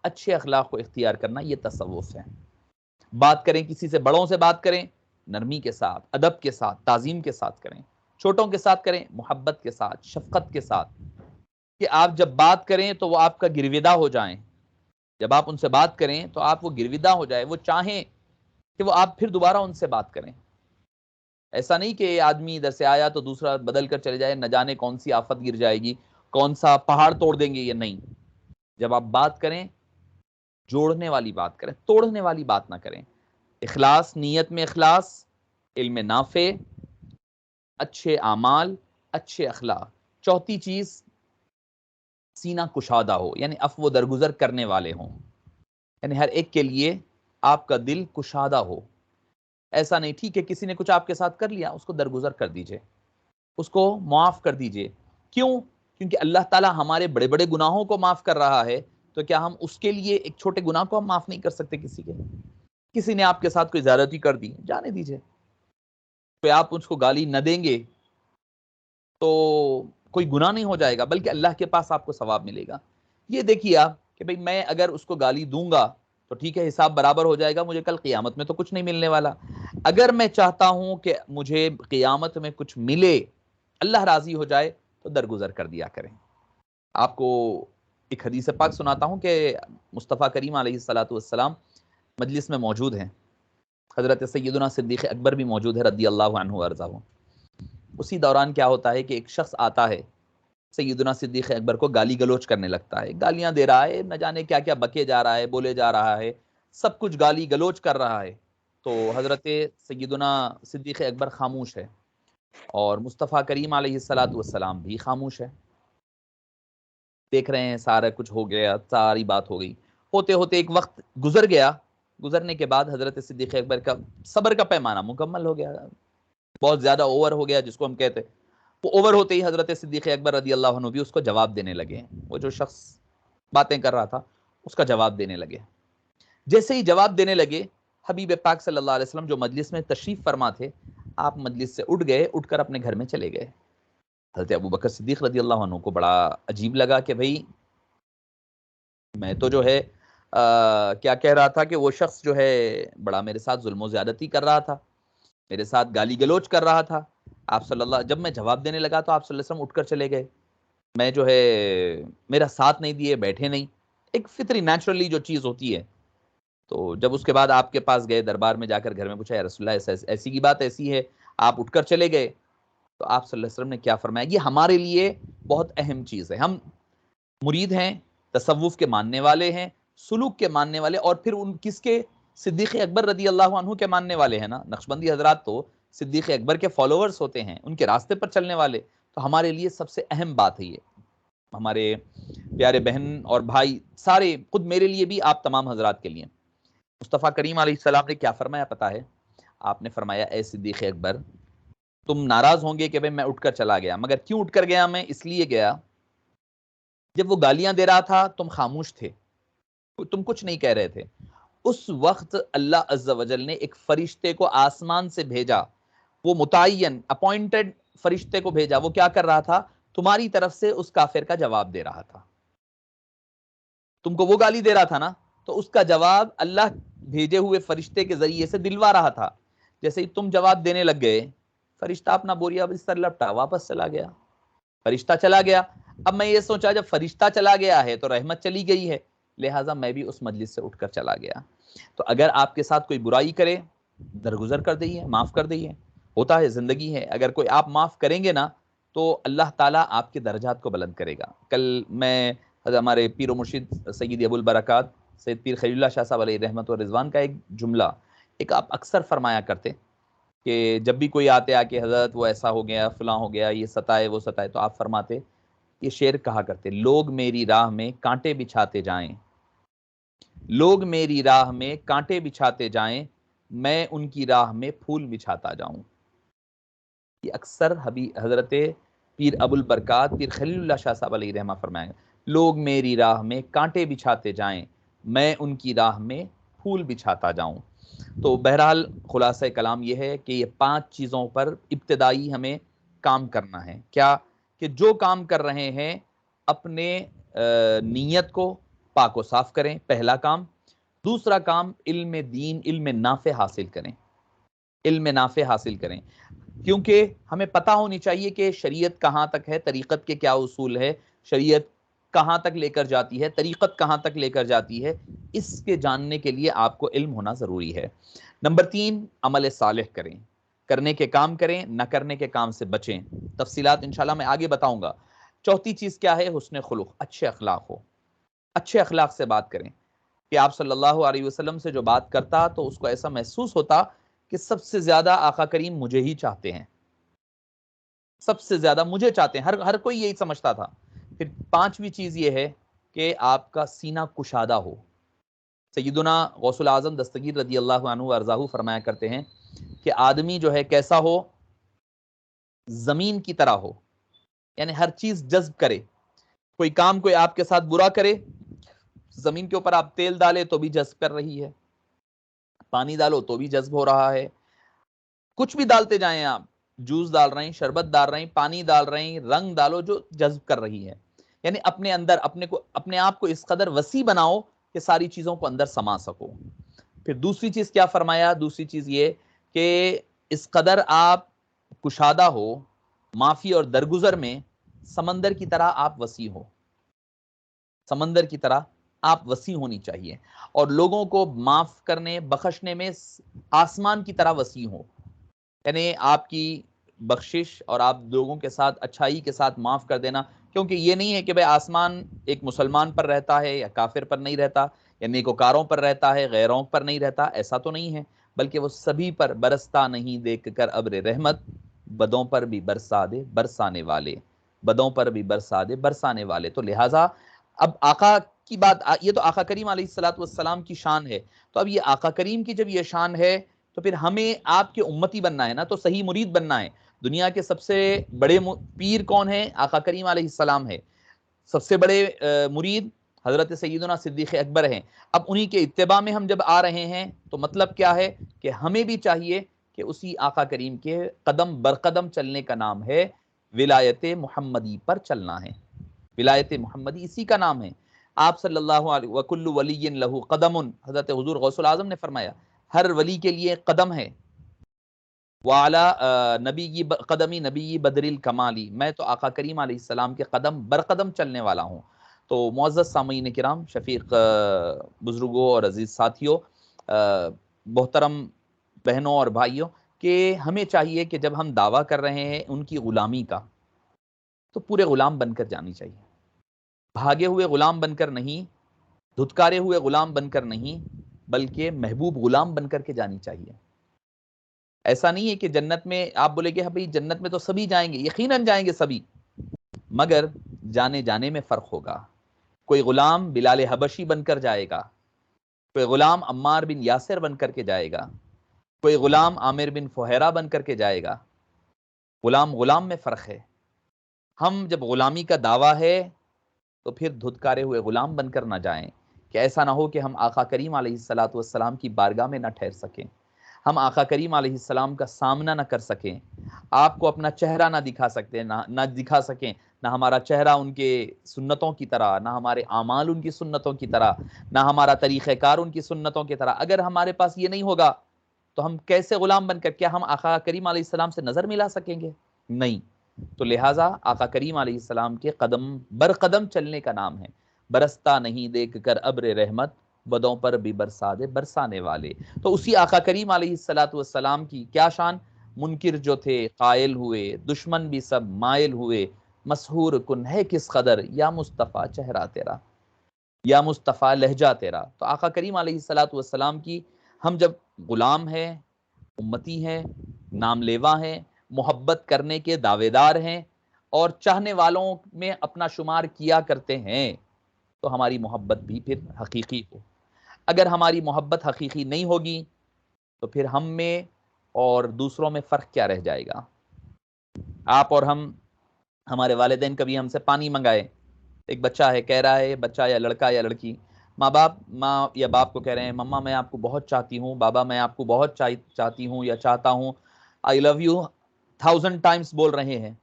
اچھے اخلاق کو اختیار کرنا، یہ تصوف ہے۔ بات کریں کسی سے، بڑوں سے بات کریں نرمی کے ساتھ، ادب کے ساتھ، تعظیم کے ساتھ کریں، چھوٹوں کے ساتھ کریں محبت کے ساتھ، شفقت کے ساتھ، کہ آپ جب بات کریں تو وہ آپ کا گرویدہ ہو جائیں، جب آپ ان سے بات کریں تو آپ وہ گرویدہ ہو جائے، وہ چاہیں کہ وہ آپ پھر دوبارہ ان سے بات کریں۔ ایسا نہیں کہ آدمی ادھر سے آیا تو دوسرا بدل کر چلے جائے، نہ جانے کون سی آفت گر جائے گی، کون سا پہاڑ توڑ دیں گے، یہ نہیں۔ جب آپ بات کریں جوڑنے والی بات کریں، توڑنے والی بات نہ کریں۔ اخلاص، نیت میں اخلاص، علم نافع، اچھے اعمال، اچھے اخلاق۔ چوتھی چیز سینہ کشادہ ہو، یعنی عفو درگزر کرنے والے ہوں، یعنی ہر ایک کے لیے آپ کا دل کشادہ ہو. ایسا نہیں ٹھیک ہے کسی نے کچھ آپ کے ساتھ کر لیا، اس کو درگزر کر دیجئے، اس کو معاف کر دیجئے. کیوں؟ کیونکہ اللہ تعالیٰ ہمارے بڑے بڑے گناہوں کو معاف کر رہا ہے، تو کیا ہم اس کے لیے ایک چھوٹے گناہ کو ہم معاف نہیں کر سکتے؟ کسی نے آپ کے ساتھ کوئی زیادتی کر دی، جانے دیجئے. پہ آپ اس کو گالی نہ دیں گے تو کوئی گناہ نہیں ہو جائے گا، بلکہ اللہ کے پاس آپ کو ثواب ملے گا. یہ دیکھیے آپ کہ بھئی میں اگر اس کو گالی دوں گا تو ٹھیک ہے حساب برابر ہو جائے گا، مجھے کل قیامت میں تو کچھ نہیں ملنے والا. اگر میں چاہتا ہوں کہ مجھے قیامت میں کچھ ملے، اللہ راضی ہو جائے، تو درگزر کر دیا کریں. آپ کو ایک حدیث پاک سناتا ہوں کہ مصطفیٰ کریم علیہ الصلوۃ والسلام مجلس میں موجود ہیں، حضرت سیدنا صدیق اکبر بھی موجود ہے رضی اللہ عنہ وارضاہ. اسی دوران کیا ہوتا ہے کہ ایک شخص آتا ہے، سیدنا صدیق اکبر کو گالی گلوچ کرنے لگتا ہے، گالیاں دے رہا ہے، نہ جانے کیا کیا بکے جا رہا ہے، بولے جا رہا ہے، سب کچھ گالی گلوچ کر رہا ہے. تو حضرت سیدنا صدیق اکبر خاموش ہے اور مصطفیٰ کریم علیہ الصلوۃ والسلام بھی خاموش ہے. دیکھ رہے ہیں سارا کچھ ہو گیا، ساری بات ہو گئی، ہوتے ہوتے ایک وقت گزر گیا. گزرنے کے بعد حضرت صدیق اکبر کا صبر کا پیمانہ مکمل ہو گیا، بہت زیادہ اوور ہو گیا جس کو ہم کہتے. وہ اوور ہوتے ہی حضرت صدیق اکبر رضی اللہ عنہ بھی اس کو جواب دینے لگے. وہ جو شخص باتیں کر رہا تھا اس کا جواب دینے لگے. جیسے ہی جواب دینے لگے، حبیب پاک صلی اللہ علیہ وسلم جو مجلس میں تشریف فرما تھے، آپ مجلس سے اٹھ گئے، اٹھ کر اپنے گھر میں چلے گئے. حضرت ابو بکر صدیق رضی اللہ عنہ کو بڑا عجیب لگا کہ بھئی میں تو جو ہے کیا کہہ رہا تھا کہ وہ شخص جو ہے بڑا میرے ساتھ ظلم و زیادتی کر رہا تھا، میرے ساتھ گالی گلوچ کر رہا تھا. آپ صلی اللہ جب میں جواب دینے لگا تو آپ صلی اللہ علیہ وسلم اٹھ کر چلے گئے. میں جو ہے میرا ساتھ نہیں دیے، بیٹھے نہیں، ایک فطری نیچرلی جو چیز ہوتی ہے. تو جب اس کے بعد آپ کے پاس گئے، دربار میں جا کر گھر میں پوچھا یا رسول اللہ ایسی کی بات ایسی ہے، آپ اٹھ کر چلے گئے. تو آپ صلی اللہ علیہ وسلم نے کیا فرمایا؟ یہ ہمارے لیے بہت اہم چیز ہے. ہم مرید ہیں، تصوف کے ماننے والے ہیں، سلوک کے ماننے والے، اور پھر ان کس کے؟ صدیق اکبر رضی اللہ عنہ کے ماننے والے ہیں نا. نقشبندی حضرات تو صدیق اکبر کے فالوورز ہوتے ہیں، ان کے راستے پر چلنے والے. تو ہمارے لیے سب سے اہم بات ہے یہ. ہمارے پیارے بہن اور بھائی سارے، خود میرے لیے بھی، آپ تمام حضرات کے لیے مصطفیٰ کریم علیہ السلام نے کیا فرمایا پتا ہے؟ آپ نے فرمایا اے صدیق اکبر، تم ناراض ہوں گے کہ میں اٹھ کر چلا گیا، مگر کیوں اٹھ کر گیا؟ میں اس لیے گیا، جب وہ گالیاں دے رہا تھا تم خاموش تھے، تم کچھ نہیں کہہ رہے تھے. اس وقت اللہ عز و جل نے ایک فرشتے کو آسمان سے بھیجا، وہ متعین اپوائنٹڈ فرشتے کو بھیجا. وہ کیا کر رہا تھا؟ تمہاری طرف سے اس کافر کا جواب دے رہا تھا. تم کو وہ گالی دے رہا تھا نا، تو اس کا جواب اللہ بھیجے ہوئے فرشتے کے ذریعے سے دلوا رہا تھا. جیسے ہی تم جواب دینے لگ گئے، فرشتہ اپنا بوریا بستر لپٹا واپس چلا گیا. فرشتہ چلا گیا. اب میں یہ سوچا جب فرشتہ چلا گیا ہے تو رحمت چلی گئی ہے، لہٰذا میں بھی اس مجلس سے اٹھ کر چلا گیا. تو اگر آپ کے ساتھ کوئی برائی کرے، درگزر کر دئیے، معاف کر دئیے. ہوتا ہے، زندگی ہے. اگر کوئی آپ معاف کریں گے نا تو اللہ تعالیٰ آپ کے درجات کو بلند کرے گا. کل میں ہمارے پیر و مرشد سید ابو البرکات سید پیر خلیل اللہ شاہ صاحب علیہ رحمت و رضوان کا ایک جملہ ایک آپ اکثر فرمایا کرتے کہ جب بھی کوئی آتے آ کے حضرت وہ ایسا ہو گیا، فلاں ہو گیا، یہ ستائے وہ ستائے، تو آپ فرماتے، یہ شعر کہا کرتے، لوگ میری راہ میں کانٹے بچھاتے جائیں، لوگ میری راہ میں کانٹے بچھاتے جائیں، میں ان کی راہ میں پھول بچھاتا جاؤں. یہ اکثر حضرت پیر ابو البرکات پیر خلیل اللہ شاہ صاحب علیہ رحمہ فرمائیں، لوگ میری راہ میں کانٹے بچھاتے جائیں، میں ان کی راہ میں پھول بچھاتا جاؤں. تو بہرحال خلاصہ کلام یہ ہے کہ یہ 5 چیزوں پر ابتدائی ہمیں کام کرنا ہے. کیا؟ کہ جو کام کر رہے ہیں اپنے نیت کو پاک و صاف کریں، پہلا کام. دوسرا کام علم دین، علم نافع حاصل کریں، علم نافع حاصل کریں. کیونکہ ہمیں پتہ ہونی چاہیے کہ شریعت کہاں تک ہے، طریقت کے کیا اصول ہے، شریعت کہاں تک لے کر جاتی ہے، طریقت کہاں تک لے کر جاتی ہے. اس کے جاننے کے لیے آپ کو علم ہونا ضروری ہے. نمبر 3، عمل صالح کریں، کرنے کے کام کریں، نہ کرنے کے کام سے بچیں. تفصیلات انشاءاللہ میں آگے بتاؤں گا. چوتھی چیز کیا ہے؟ حسن خلق، اچھے اخلاق ہو، اچھے اخلاق سے بات کریں. کہ آپ صلی اللہ علیہ وسلم سے جو بات کرتا تو اس کو ایسا محسوس ہوتا کہ سب سے زیادہ آقا کریم مجھے ہی چاہتے ہیں، سب سے زیادہ مجھے چاہتے ہیں. ہر کوئی یہی سمجھتا تھا پھر پانچویں چیز یہ ہے کہ آپ کا سینہ کشادہ ہو. سیدنا غوث الاعظم دستگیر رضی اللہ عنہ وارضاہ فرمایا کرتے ہیں کہ آدمی جو ہے کیسا ہو؟ زمین کی طرح ہو، یعنی ہر چیز جذب کرے. کوئی کام کوئی آپ کے ساتھ برا کرے، زمین کے اوپر آپ تیل ڈالے تو بھی جذب کر رہی ہے، پانی ڈالو تو بھی جذب ہو رہا ہے، کچھ بھی ڈالتے جائیں آپ، جوس ڈال رہے ہیں، شربت ڈال رہے ہیں، پانی ڈال رہے ہیں، رنگ ڈالو جو جذب کر رہی ہے. یعنی اپنے اندر اپنے آپ کو اس قدر وسیع بناؤ کہ ساری چیزوں کو اندر سما سکو. پھر دوسری چیز کیا فرمایا؟ دوسری چیز یہ کہ اس قدر آپ کشادہ ہو، معافی اور درگزر میں سمندر کی طرح آپ وسیع ہو. سمندر کی طرح آپ وسیع ہونی چاہیے، اور لوگوں کو معاف کرنے بخشنے میں آسمان کی طرح وسیع ہو. یعنی آپ کی بخشش اور آپ لوگوں کے ساتھ اچھائی کے ساتھ معاف کر دینا. کیونکہ یہ نہیں ہے کہ بھائی آسمان ایک مسلمان پر رہتا ہے یا کافر پر نہیں رہتا، یا نیکوکاروں پر رہتا ہے غیروں پر نہیں رہتا، ایسا تو نہیں ہے، بلکہ وہ سبھی پر برستا نہیں دیکھ کر ابر رحمت، بدوں پر بھی برسا دے برسانے والے، بدوں پر بھی برسا دے برسانے والے. تو لہٰذا اب آقا کی بات، یہ تو آقا کریم علیہ الصلوۃ والسلام کی شان ہے. تو اب یہ آقا کریم کی جب یہ شان ہے تو پھر ہمیں آپ کے امتی بننا ہے نا، تو صحیح مرید بننا ہے. دنیا کے سب سے بڑے پیر کون ہیں؟ آقا کریم علیہ السلام ہے. سب سے بڑے مرید حضرت سیدنا صدیق اکبر ہیں. اب انہی کے اتباع میں ہم جب آ رہے ہیں تو مطلب کیا ہے کہ ہمیں بھی چاہیے کہ اسی آقا کریم کے قدم برقدم چلنے کا نام ہے ولایت محمدی پر چلنا ہے. ولایت محمدی اسی کا نام ہے. آپ صلی اللہ علیہ وکل ولی لہ قدم، حضرت حضور غوث الاعظم نے فرمایا ہر ولی کے لیے قدم ہے. وعلی نبی قدمی نبی بدر الکمالی، میں تو آقا کریم علیہ السلام کے قدم برقدم چلنے والا ہوں. تو معزز سامعین کرام، شفیق بزرگوں اور عزیز ساتھیوں، محترم بہنوں اور بھائیوں، کہ ہمیں چاہیے کہ جب ہم دعویٰ کر رہے ہیں ان کی غلامی کا تو پورے غلام بن کر جانی چاہیے. بھاگے ہوئے غلام بن کر نہیں، دھتکارے ہوئے غلام بن کر نہیں، بلکہ محبوب غلام بن کر کے جانی چاہیے. ایسا نہیں ہے کہ جنت میں آپ بولے کہ بھائی جنت میں تو سبھی جائیں گے، یقیناً جائیں گے سبھی، مگر جانے جانے میں فرق ہوگا. کوئی غلام بلال حبشی بن کر جائے گا، کوئی غلام عمار بن یاسر بن کر کے جائے گا، کوئی غلام عامر بن فہیرہ بن کر کے جائے گا. غلام غلام میں فرق ہے. ہم جب غلامی کا دعویٰ ہے تو پھر دھتکارے ہوئے غلام بن کر نہ جائیں، کہ ایسا نہ ہو کہ ہم آقا کریم علیہ الصلوۃ والسلام کی بارگاہ میں نہ ٹھہر سکیں، ہم آقا کریم علیہ السلام کا سامنا نہ کر سکیں، آپ کو اپنا چہرہ نہ دکھا سکتے، نہ دکھا سکیں، نہ ہمارا چہرہ ان کے سنتوں کی طرح، نہ ہمارے اعمال ان کی سنتوں کی طرح، نہ ہمارا طریقہ کار ان کی سنتوں کی طرح. اگر ہمارے پاس یہ نہیں ہوگا تو ہم کیسے غلام بن کر، کیا ہم آقا کریم علیہ السلام سے نظر ملا سکیں گے؟ نہیں. تو لہٰذا آقا کریم علیہ السلام کے قدم برقدم چلنے کا نام ہے برستا نہیں دیکھ کر ابر رحمت، بدوں پر بھی برسا دے برسانے والے. تو اسی آقا کریم علیہ الصلوۃ والسلام کی کیا شان، منکر جو تھے قائل ہوئے، دشمن بھی سب مائل ہوئے، مسحور کن ہے کس قدر یا مصطفیٰ چہرہ تیرا، یا مصطفیٰ لہجہ تیرا. تو آقا کریم علیہ الصلوۃ والسلام کی ہم جب غلام ہیں، امتی ہیں، نام لیوا ہیں، محبت کرنے کے دعوے دار ہیں، اور چاہنے والوں میں اپنا شمار کیا کرتے ہیں، تو ہماری محبت بھی پھر حقیقی ہو. اگر ہماری محبت حقیقی نہیں ہوگی تو پھر ہم میں اور دوسروں میں فرق کیا رہ جائے گا؟ آپ اور ہم، ہمارے والدین کبھی ہم سے پانی منگائے، ایک بچہ ہے کہہ رہا ہے، بچہ یا لڑکا یا لڑکی، ماں یا باپ کو کہہ رہے ہیں مما میں آپ کو بہت چاہتی ہوں، بابا میں آپ کو بہت چاہتی ہوں یا چاہتا ہوں، آئی لو یو 1000 ٹائمز بول رہے ہیں،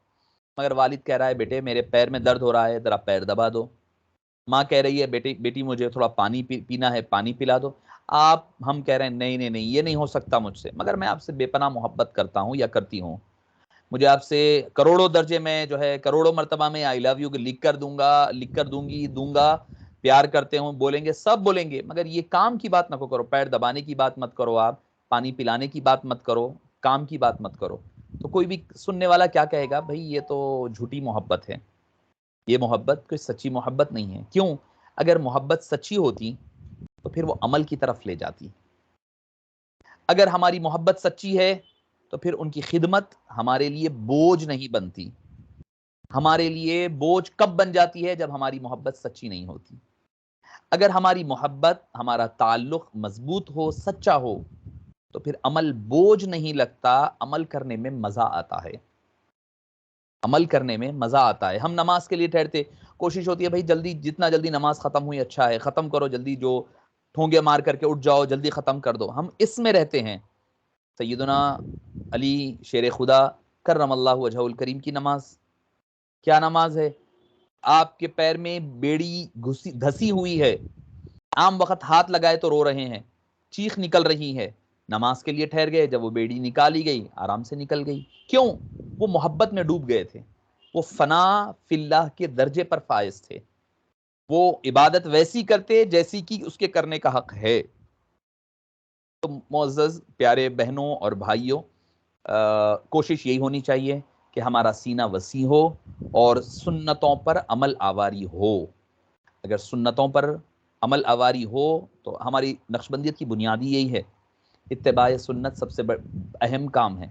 مگر والد کہہ رہا ہے بیٹے میرے پیر میں درد ہو رہا ہے ذرا پیر دبا دو. ماں کہہ رہی ہے بیٹی مجھے تھوڑا پانی پینا ہے، پانی پلا دو. ہم کہہ رہے ہیں نہیں یہ نہیں ہو سکتا مجھ سے، مگر میں آپ سے بے پناہ محبت کرتا ہوں یا کرتی ہوں، مجھے آپ سے کروڑوں درجے میں جو ہے کروڑوں مرتبہ میں آئی لو یو لکھ کر دوں گا، پیار کرتے ہوں بولیں گے، سب بولیں گے، مگر یہ کام کی بات نہ کرو، پیر دبانے کی بات مت کرو، آپ پانی پلانے کی بات مت کرو، کام کی بات مت کرو. تو کوئی بھی سننے والا کیا کہے گا؟ بھئی یہ تو جھوٹی محبت ہے، یہ محبت کوئی سچی محبت نہیں ہے. کیوں؟ اگر محبت سچی ہوتی تو پھر وہ عمل کی طرف لے جاتی. اگر ہماری محبت سچی ہے تو پھر ان کی خدمت ہمارے لیے بوجھ نہیں بنتی، ہمارے لیے بوجھ کب بن جاتی ہے؟ جب ہماری محبت سچی نہیں ہوتی. اگر ہماری محبت، ہمارا تعلق مضبوط ہو، سچا ہو، تو پھر عمل بوجھ نہیں لگتا، عمل کرنے میں مزہ آتا ہے. عمل کرنے میں مزہ آتا ہے. ہم نماز کے لیے ٹھہرتے، کوشش ہوتی ہے بھائی جلدی، جتنا جلدی نماز ختم ہوئی اچھا ہے، ختم کرو جلدی، جو ٹھونگے مار کر کے اٹھ جاؤ جلدی ختم کر دو. ہم اس میں رہتے ہیں. سیدنا علی شیر خدا کرم اللہ وجہہ الکریم کی نماز کیا نماز ہے؟ آپ کے پیر میں بیڑی دھسی ہوئی ہے، عام وقت ہاتھ لگائے تو رو رہے ہیں، چیخ نکل رہی ہے، نماز کے لیے ٹھہر گئے. جب وہ بیڑی نکالی گئی آرام سے نکل گئی. کیوں؟ وہ محبت میں ڈوب گئے تھے، وہ فنا فی اللہ کے درجے پر فائز تھے، وہ عبادت ویسی کرتے جیسی کی اس کے کرنے کا حق ہے. تو معزز پیارے بہنوں اور بھائیوں، کوشش یہی ہونی چاہیے کہ ہمارا سینہ وسیع ہو اور سنتوں پر عمل آوری ہو. اگر سنتوں پر عمل آوری ہو تو ہماری نقشبندیت کی بنیادی یہی ہے. اتباع سنت سب سے اہم کام ہے،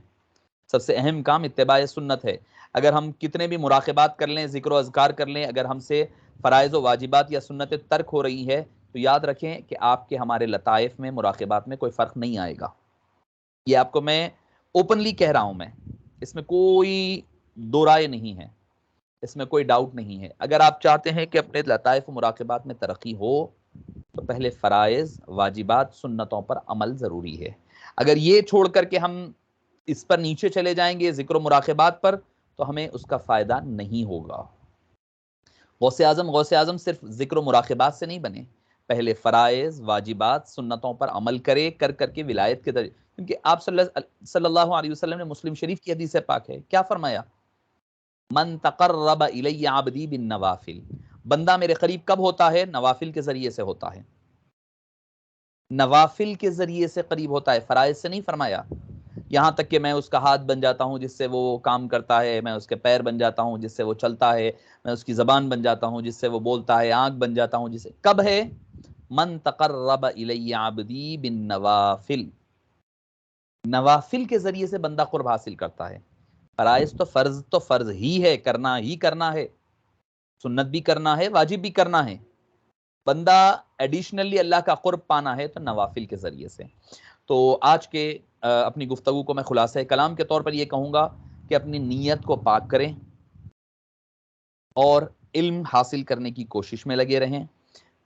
سب سے اہم کام اتباع سنت ہے. اگر ہم کتنے بھی مراقبات کر لیں، ذکر و اذکار کر لیں، اگر ہم سے فرائض و واجبات یا سنت ترک ہو رہی ہے تو یاد رکھیں کہ آپ کے ہمارے لطائف میں، مراقبات میں کوئی فرق نہیں آئے گا. یہ آپ کو میں اوپنلی کہہ رہا ہوں، میں اس میں کوئی دو رائے نہیں ہے، اس میں کوئی ڈاؤٹ نہیں ہے. اگر آپ چاہتے ہیں کہ اپنے لطائف و مراقبات میں ترقی ہو تو پہلے فرائض، واجبات، سنتوں پر عمل ضروری ہے. اگر یہ چھوڑ کر کے ہم اس پر نیچے چلے جائیں گے، ذکر و مراقبات پر، تو ہمیں اس کا فائدہ نہیں ہوگا. غوث اعظم صرف ذکر و مراقبات سے نہیں بنے، پہلے فرائض، واجبات، سنتوں پر عمل کرے، کر کر کے ولایت کے درجے. کیونکہ آپ صلی اللہ علیہ وسلم نے مسلم شریف کی حدیث پاک ہے، کیا فرمایا؟ من تقرب الی عبدی بالنوافل، بندہ میرے قریب کب ہوتا ہے؟ نوافل کے ذریعے سے ہوتا ہے. نوافل کے ذریعے سے قریب ہوتا ہے، فرائض سے نہیں فرمایا. یہاں تک کہ میں اس کا ہاتھ بن جاتا ہوں جس سے وہ کام کرتا ہے، میں اس کے پیر بن جاتا ہوں جس سے وہ چلتا ہے، میں اس کی زبان بن جاتا ہوں جس سے وہ بولتا ہے، آنکھ بن جاتا ہوں جس سے. کب ہے؟ من تقرب الی عبدی بالنوافل، نوافل کے ذریعے سے بندہ قرب حاصل کرتا ہے. فرائض تو فرض ہی ہے، کرنا ہی کرنا ہے، سنت بھی کرنا ہے، واجب بھی کرنا ہے. بندہ ایڈیشنلی اللہ کا قرب پانا ہے تو نوافل کے ذریعے سے. تو آج کے اپنی گفتگو کو میں خلاصہ کلام کے طور پر یہ کہوں گا کہ اپنی نیت کو پاک کریں اور علم حاصل کرنے کی کوشش میں لگے رہیں.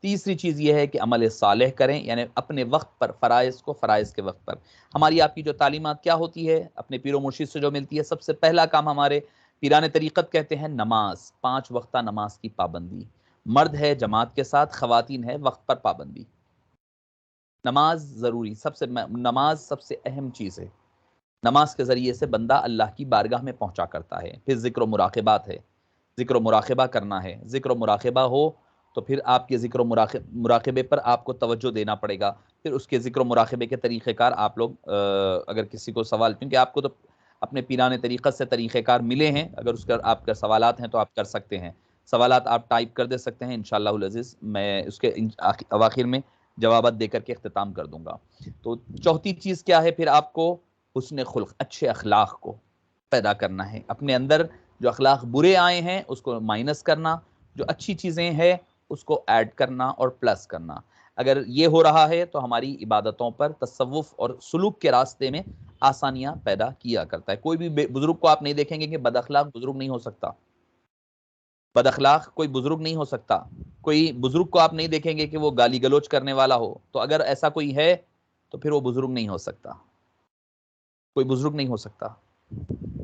تیسری چیز یہ ہے کہ عمل صالح کریں، یعنی اپنے وقت پر فرائض کو فرائض کے وقت پر. ہماری آپ کی جو تعلیمات کیا ہوتی ہے اپنے پیر و مرشد سے جو ملتی ہے، سب سے پہلا کام ہمارے پیران طریقت کہتے ہیں نماز، 5 وقتہ نماز کی پابندی. مرد ہے جماعت کے ساتھ، خواتین ہے وقت پر پابندی. نماز ضروری، نماز سب سے اہم چیز ہے. نماز کے ذریعے سے بندہ اللہ کی بارگاہ میں پہنچا کرتا ہے. پھر ذکر و مراقبات ہے، ذکر و مراقبہ کرنا ہے. ذکر و مراقبہ ہو تو پھر آپ کے ذکر و مراقبے پر آپ کو توجہ دینا پڑے گا. پھر اس کے ذکر و مراقبے کے طریقہ کار آپ لوگ اگر کسی کو سوال، کیونکہ آپ کو تو اپنے پیران طریقت سے طریقہ کار ملے ہیں، اگر اس کا آپ کا سوالات ہیں تو آپ کر سکتے ہیں. سوالات آپ ٹائپ کر دے سکتے ہیں، انشاءاللہ العزیز میں اس کے اواخر میں جوابات دے کر کے اختتام کر دوں گا. تو چوتھی چیز کیا ہے پھر؟ آپ کو حسن خلق، اچھے اخلاق کو پیدا کرنا ہے. اپنے اندر جو اخلاق برے آئے ہیں اس کو مائنس کرنا، جو اچھی چیزیں ہیں اس کو ایڈ کرنا اور پلس کرنا. اگر یہ ہو رہا ہے تو ہماری عبادتوں پر، تصوف اور سلوک کے راستے میں آسانیاں پیدا کیا کرتا ہے. کوئی بھی بزرگ کو آپ نہیں دیکھیں گے کہ بد اخلاق بزرگ نہیں ہو سکتا، بد اخلاق کوئی بزرگ نہیں ہو سکتا. کوئی بزرگ کو آپ نہیں دیکھیں گے کہ وہ گالی گلوچ کرنے والا ہو. تو اگر ایسا کوئی ہے تو پھر وہ بزرگ نہیں ہو سکتا، کوئی بزرگ نہیں ہو سکتا.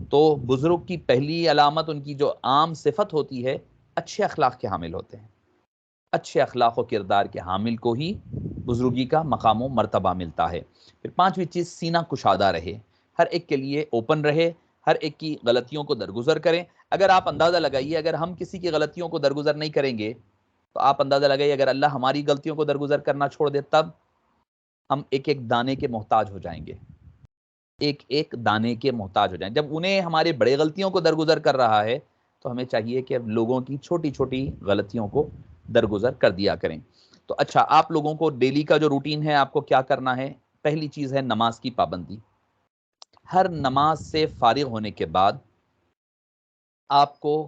تو بزرگ کی پہلی علامت، ان کی جو عام صفت ہوتی ہے، اچھے اخلاق کے حامل ہوتے ہیں. اچھے اخلاق و کردار کے حامل کو ہی بزرگی کا مقام و مرتبہ ملتا ہے. پھر پانچویں چیز، سینہ کشادہ رہے، ہر ایک کے لیے اوپن رہے، ہر ایک کی غلطیوں کو درگزر کریں. اگر آپ اندازہ لگائیے، اگر ہم کسی کی غلطیوں کو درگزر نہیں کریں گے تو آپ اندازہ لگائیے اگر اللہ ہماری غلطیوں کو درگزر کرنا چھوڑ دے تب ہم ایک ایک دانے کے محتاج ہو جائیں گے، ایک ایک دانے کے محتاج ہو جائیں. جب انہیں ہمارے بڑے غلطیوں کو درگزر کر رہا ہے تو ہمیں چاہیے کہ اب لوگوں کی چھوٹی چھوٹی غلطیوں کو درگزر کر دیا کریں. تو اچھا، آپ لوگوں کو ڈیلی کا جو روٹین ہے آپ کو کیا کرنا ہے؟ پہلی چیز ہے نماز کی پابندی. ہر نماز سے فارغ ہونے کے بعد آپ کو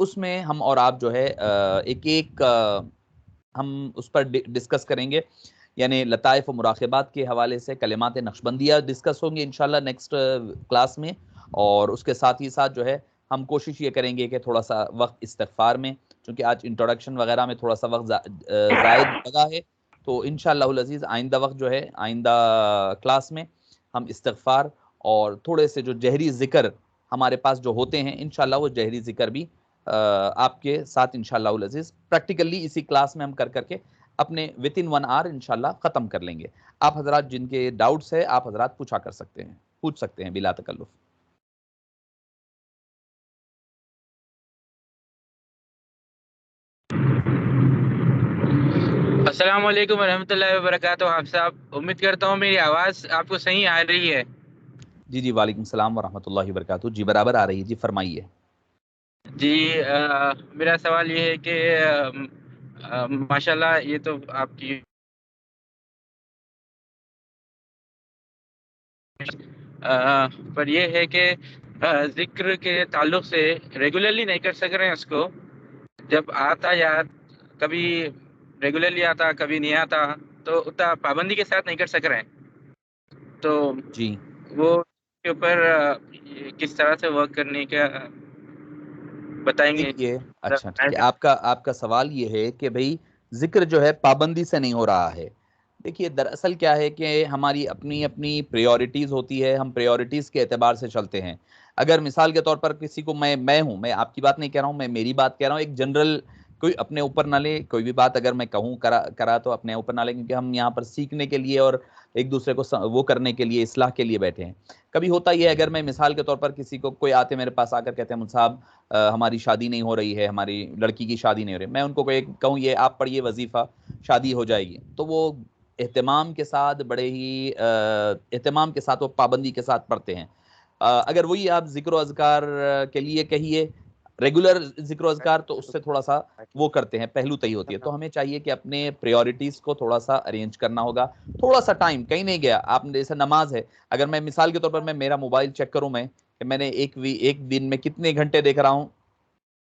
اس میں ہم اور آپ جو ہے ایک ایک ہم اس پر ڈسکس کریں گے، یعنی لطائف و مراقبات کے حوالے سے کلمات نقشبندیہ ڈسکس ہوں گے انشاءاللہ نیکسٹ کلاس میں، اور اس کے ساتھ ہی ساتھ جو ہے ہم کوشش یہ کریں گے کہ تھوڑا سا وقت استغفار میں، چونکہ آج انٹروڈکشن وغیرہ میں تھوڑا سا وقت زائد لگا ہے، تو انشاءاللہ العزیز آئندہ وقت جو ہے آئندہ کلاس میں ہم استغفار اور تھوڑے سے جو جہری ذکر ہمارے پاس جو ہوتے ہیں انشاءاللہ وہ جہری ذکر بھی آپ کے ساتھ انشاءاللہ العزیز پریکٹیکلی اسی کلاس میں ہم کر کر کے اپنے within 1 hour انشاءاللہ ختم کر لیں گے۔ آپ حضرات جن کے ڈاؤٹس ہے آپ حضرات پوچھ سکتے ہیں بلا تکلف۔ السلام علیکم ورحمۃ اللہ وبرکاتہ۔ آپ صاحب امید کرتا ہوں میری آواز آپ کو صحیح آ رہی ہے۔ جی وعلیکم السلام ورحمۃ اللہ وبرکاتہ، جی برابر آ رہی ہے، جی فرمائیے۔ جی میرا سوال یہ ہے کہ ماشاءاللہ یہ تو آپ کی پر یہ ہے کہ ذکر کے تعلق سے ریگولرلی نہیں کر سک رہے ہیں اس کو، جب آتا یا کبھی ریگولرلی آتا کبھی نہیں آتا، تو اتنا پابندی کے ساتھ نہیں کر سک رہے ہیں، تو جی وہ کے اوپر کس طرح سے ورک کرنے کا بتائیں گے؟ دیکھیے اچھا ٹھیک ہے، آپ کا سوال یہ ہے کہ بھئی ذکر جو ہے پابندی سے نہیں ہو رہا ہے۔ دیکھیے دراصل کیا ہے کہ ہماری اپنی اپنی پریورٹیز ہوتی ہے، ہم پریورٹیز کے اعتبار سے چلتے ہیں۔ اگر مثال کے طور پر کسی کو میں ہوں، میں آپ کی بات نہیں کہہ رہا ہوں، میں میری بات کہہ رہا ہوں، ایک جنرل کوئی اپنے اوپر نہ لے، کوئی بھی بات اگر میں کہوں کرا تو اپنے اوپر نہ لے، کیونکہ ہم یہاں پر سیکھنے کے لیے اور ایک دوسرے کو وہ کرنے کے لیے، اصلاح کے لیے بیٹھے ہیں۔ کبھی ہوتا یہ ہے اگر میں مثال کے طور پر کسی کو کوئی آتے میرے پاس آ کر کہتے ہیں صاحب ہماری شادی نہیں ہو رہی ہے، ہماری لڑکی کی شادی نہیں ہو رہی، میں ان کو کہوں یہ آپ پڑھیے وظیفہ، شادی ہو جائے گی، تو وہ اہتمام کے ساتھ بڑے ہی اہتمام کے ساتھ وہ پابندی کے ساتھ پڑھتے ہیں۔ اگر وہی آپ ذکر و اذکار کے لیے کہیے ریگولر ذکر و اذکار، تو اس سے تھوڑا سا وہ کرتے ہیں، پہلو تہی ہوتی ہے، تو ہمیں چاہیے کہ اپنے پریورٹیز کو تھوڑا سا ارینج کرنا ہوگا، تھوڑا سا ٹائم کہیں نہیں گیا، آپ نے جیسے نماز ہے، اگر میں مثال کے طور پر میں میرا موبائل چیک کروں میں کہ میں نے ایک دن میں کتنے گھنٹے دیکھ رہا ہوں،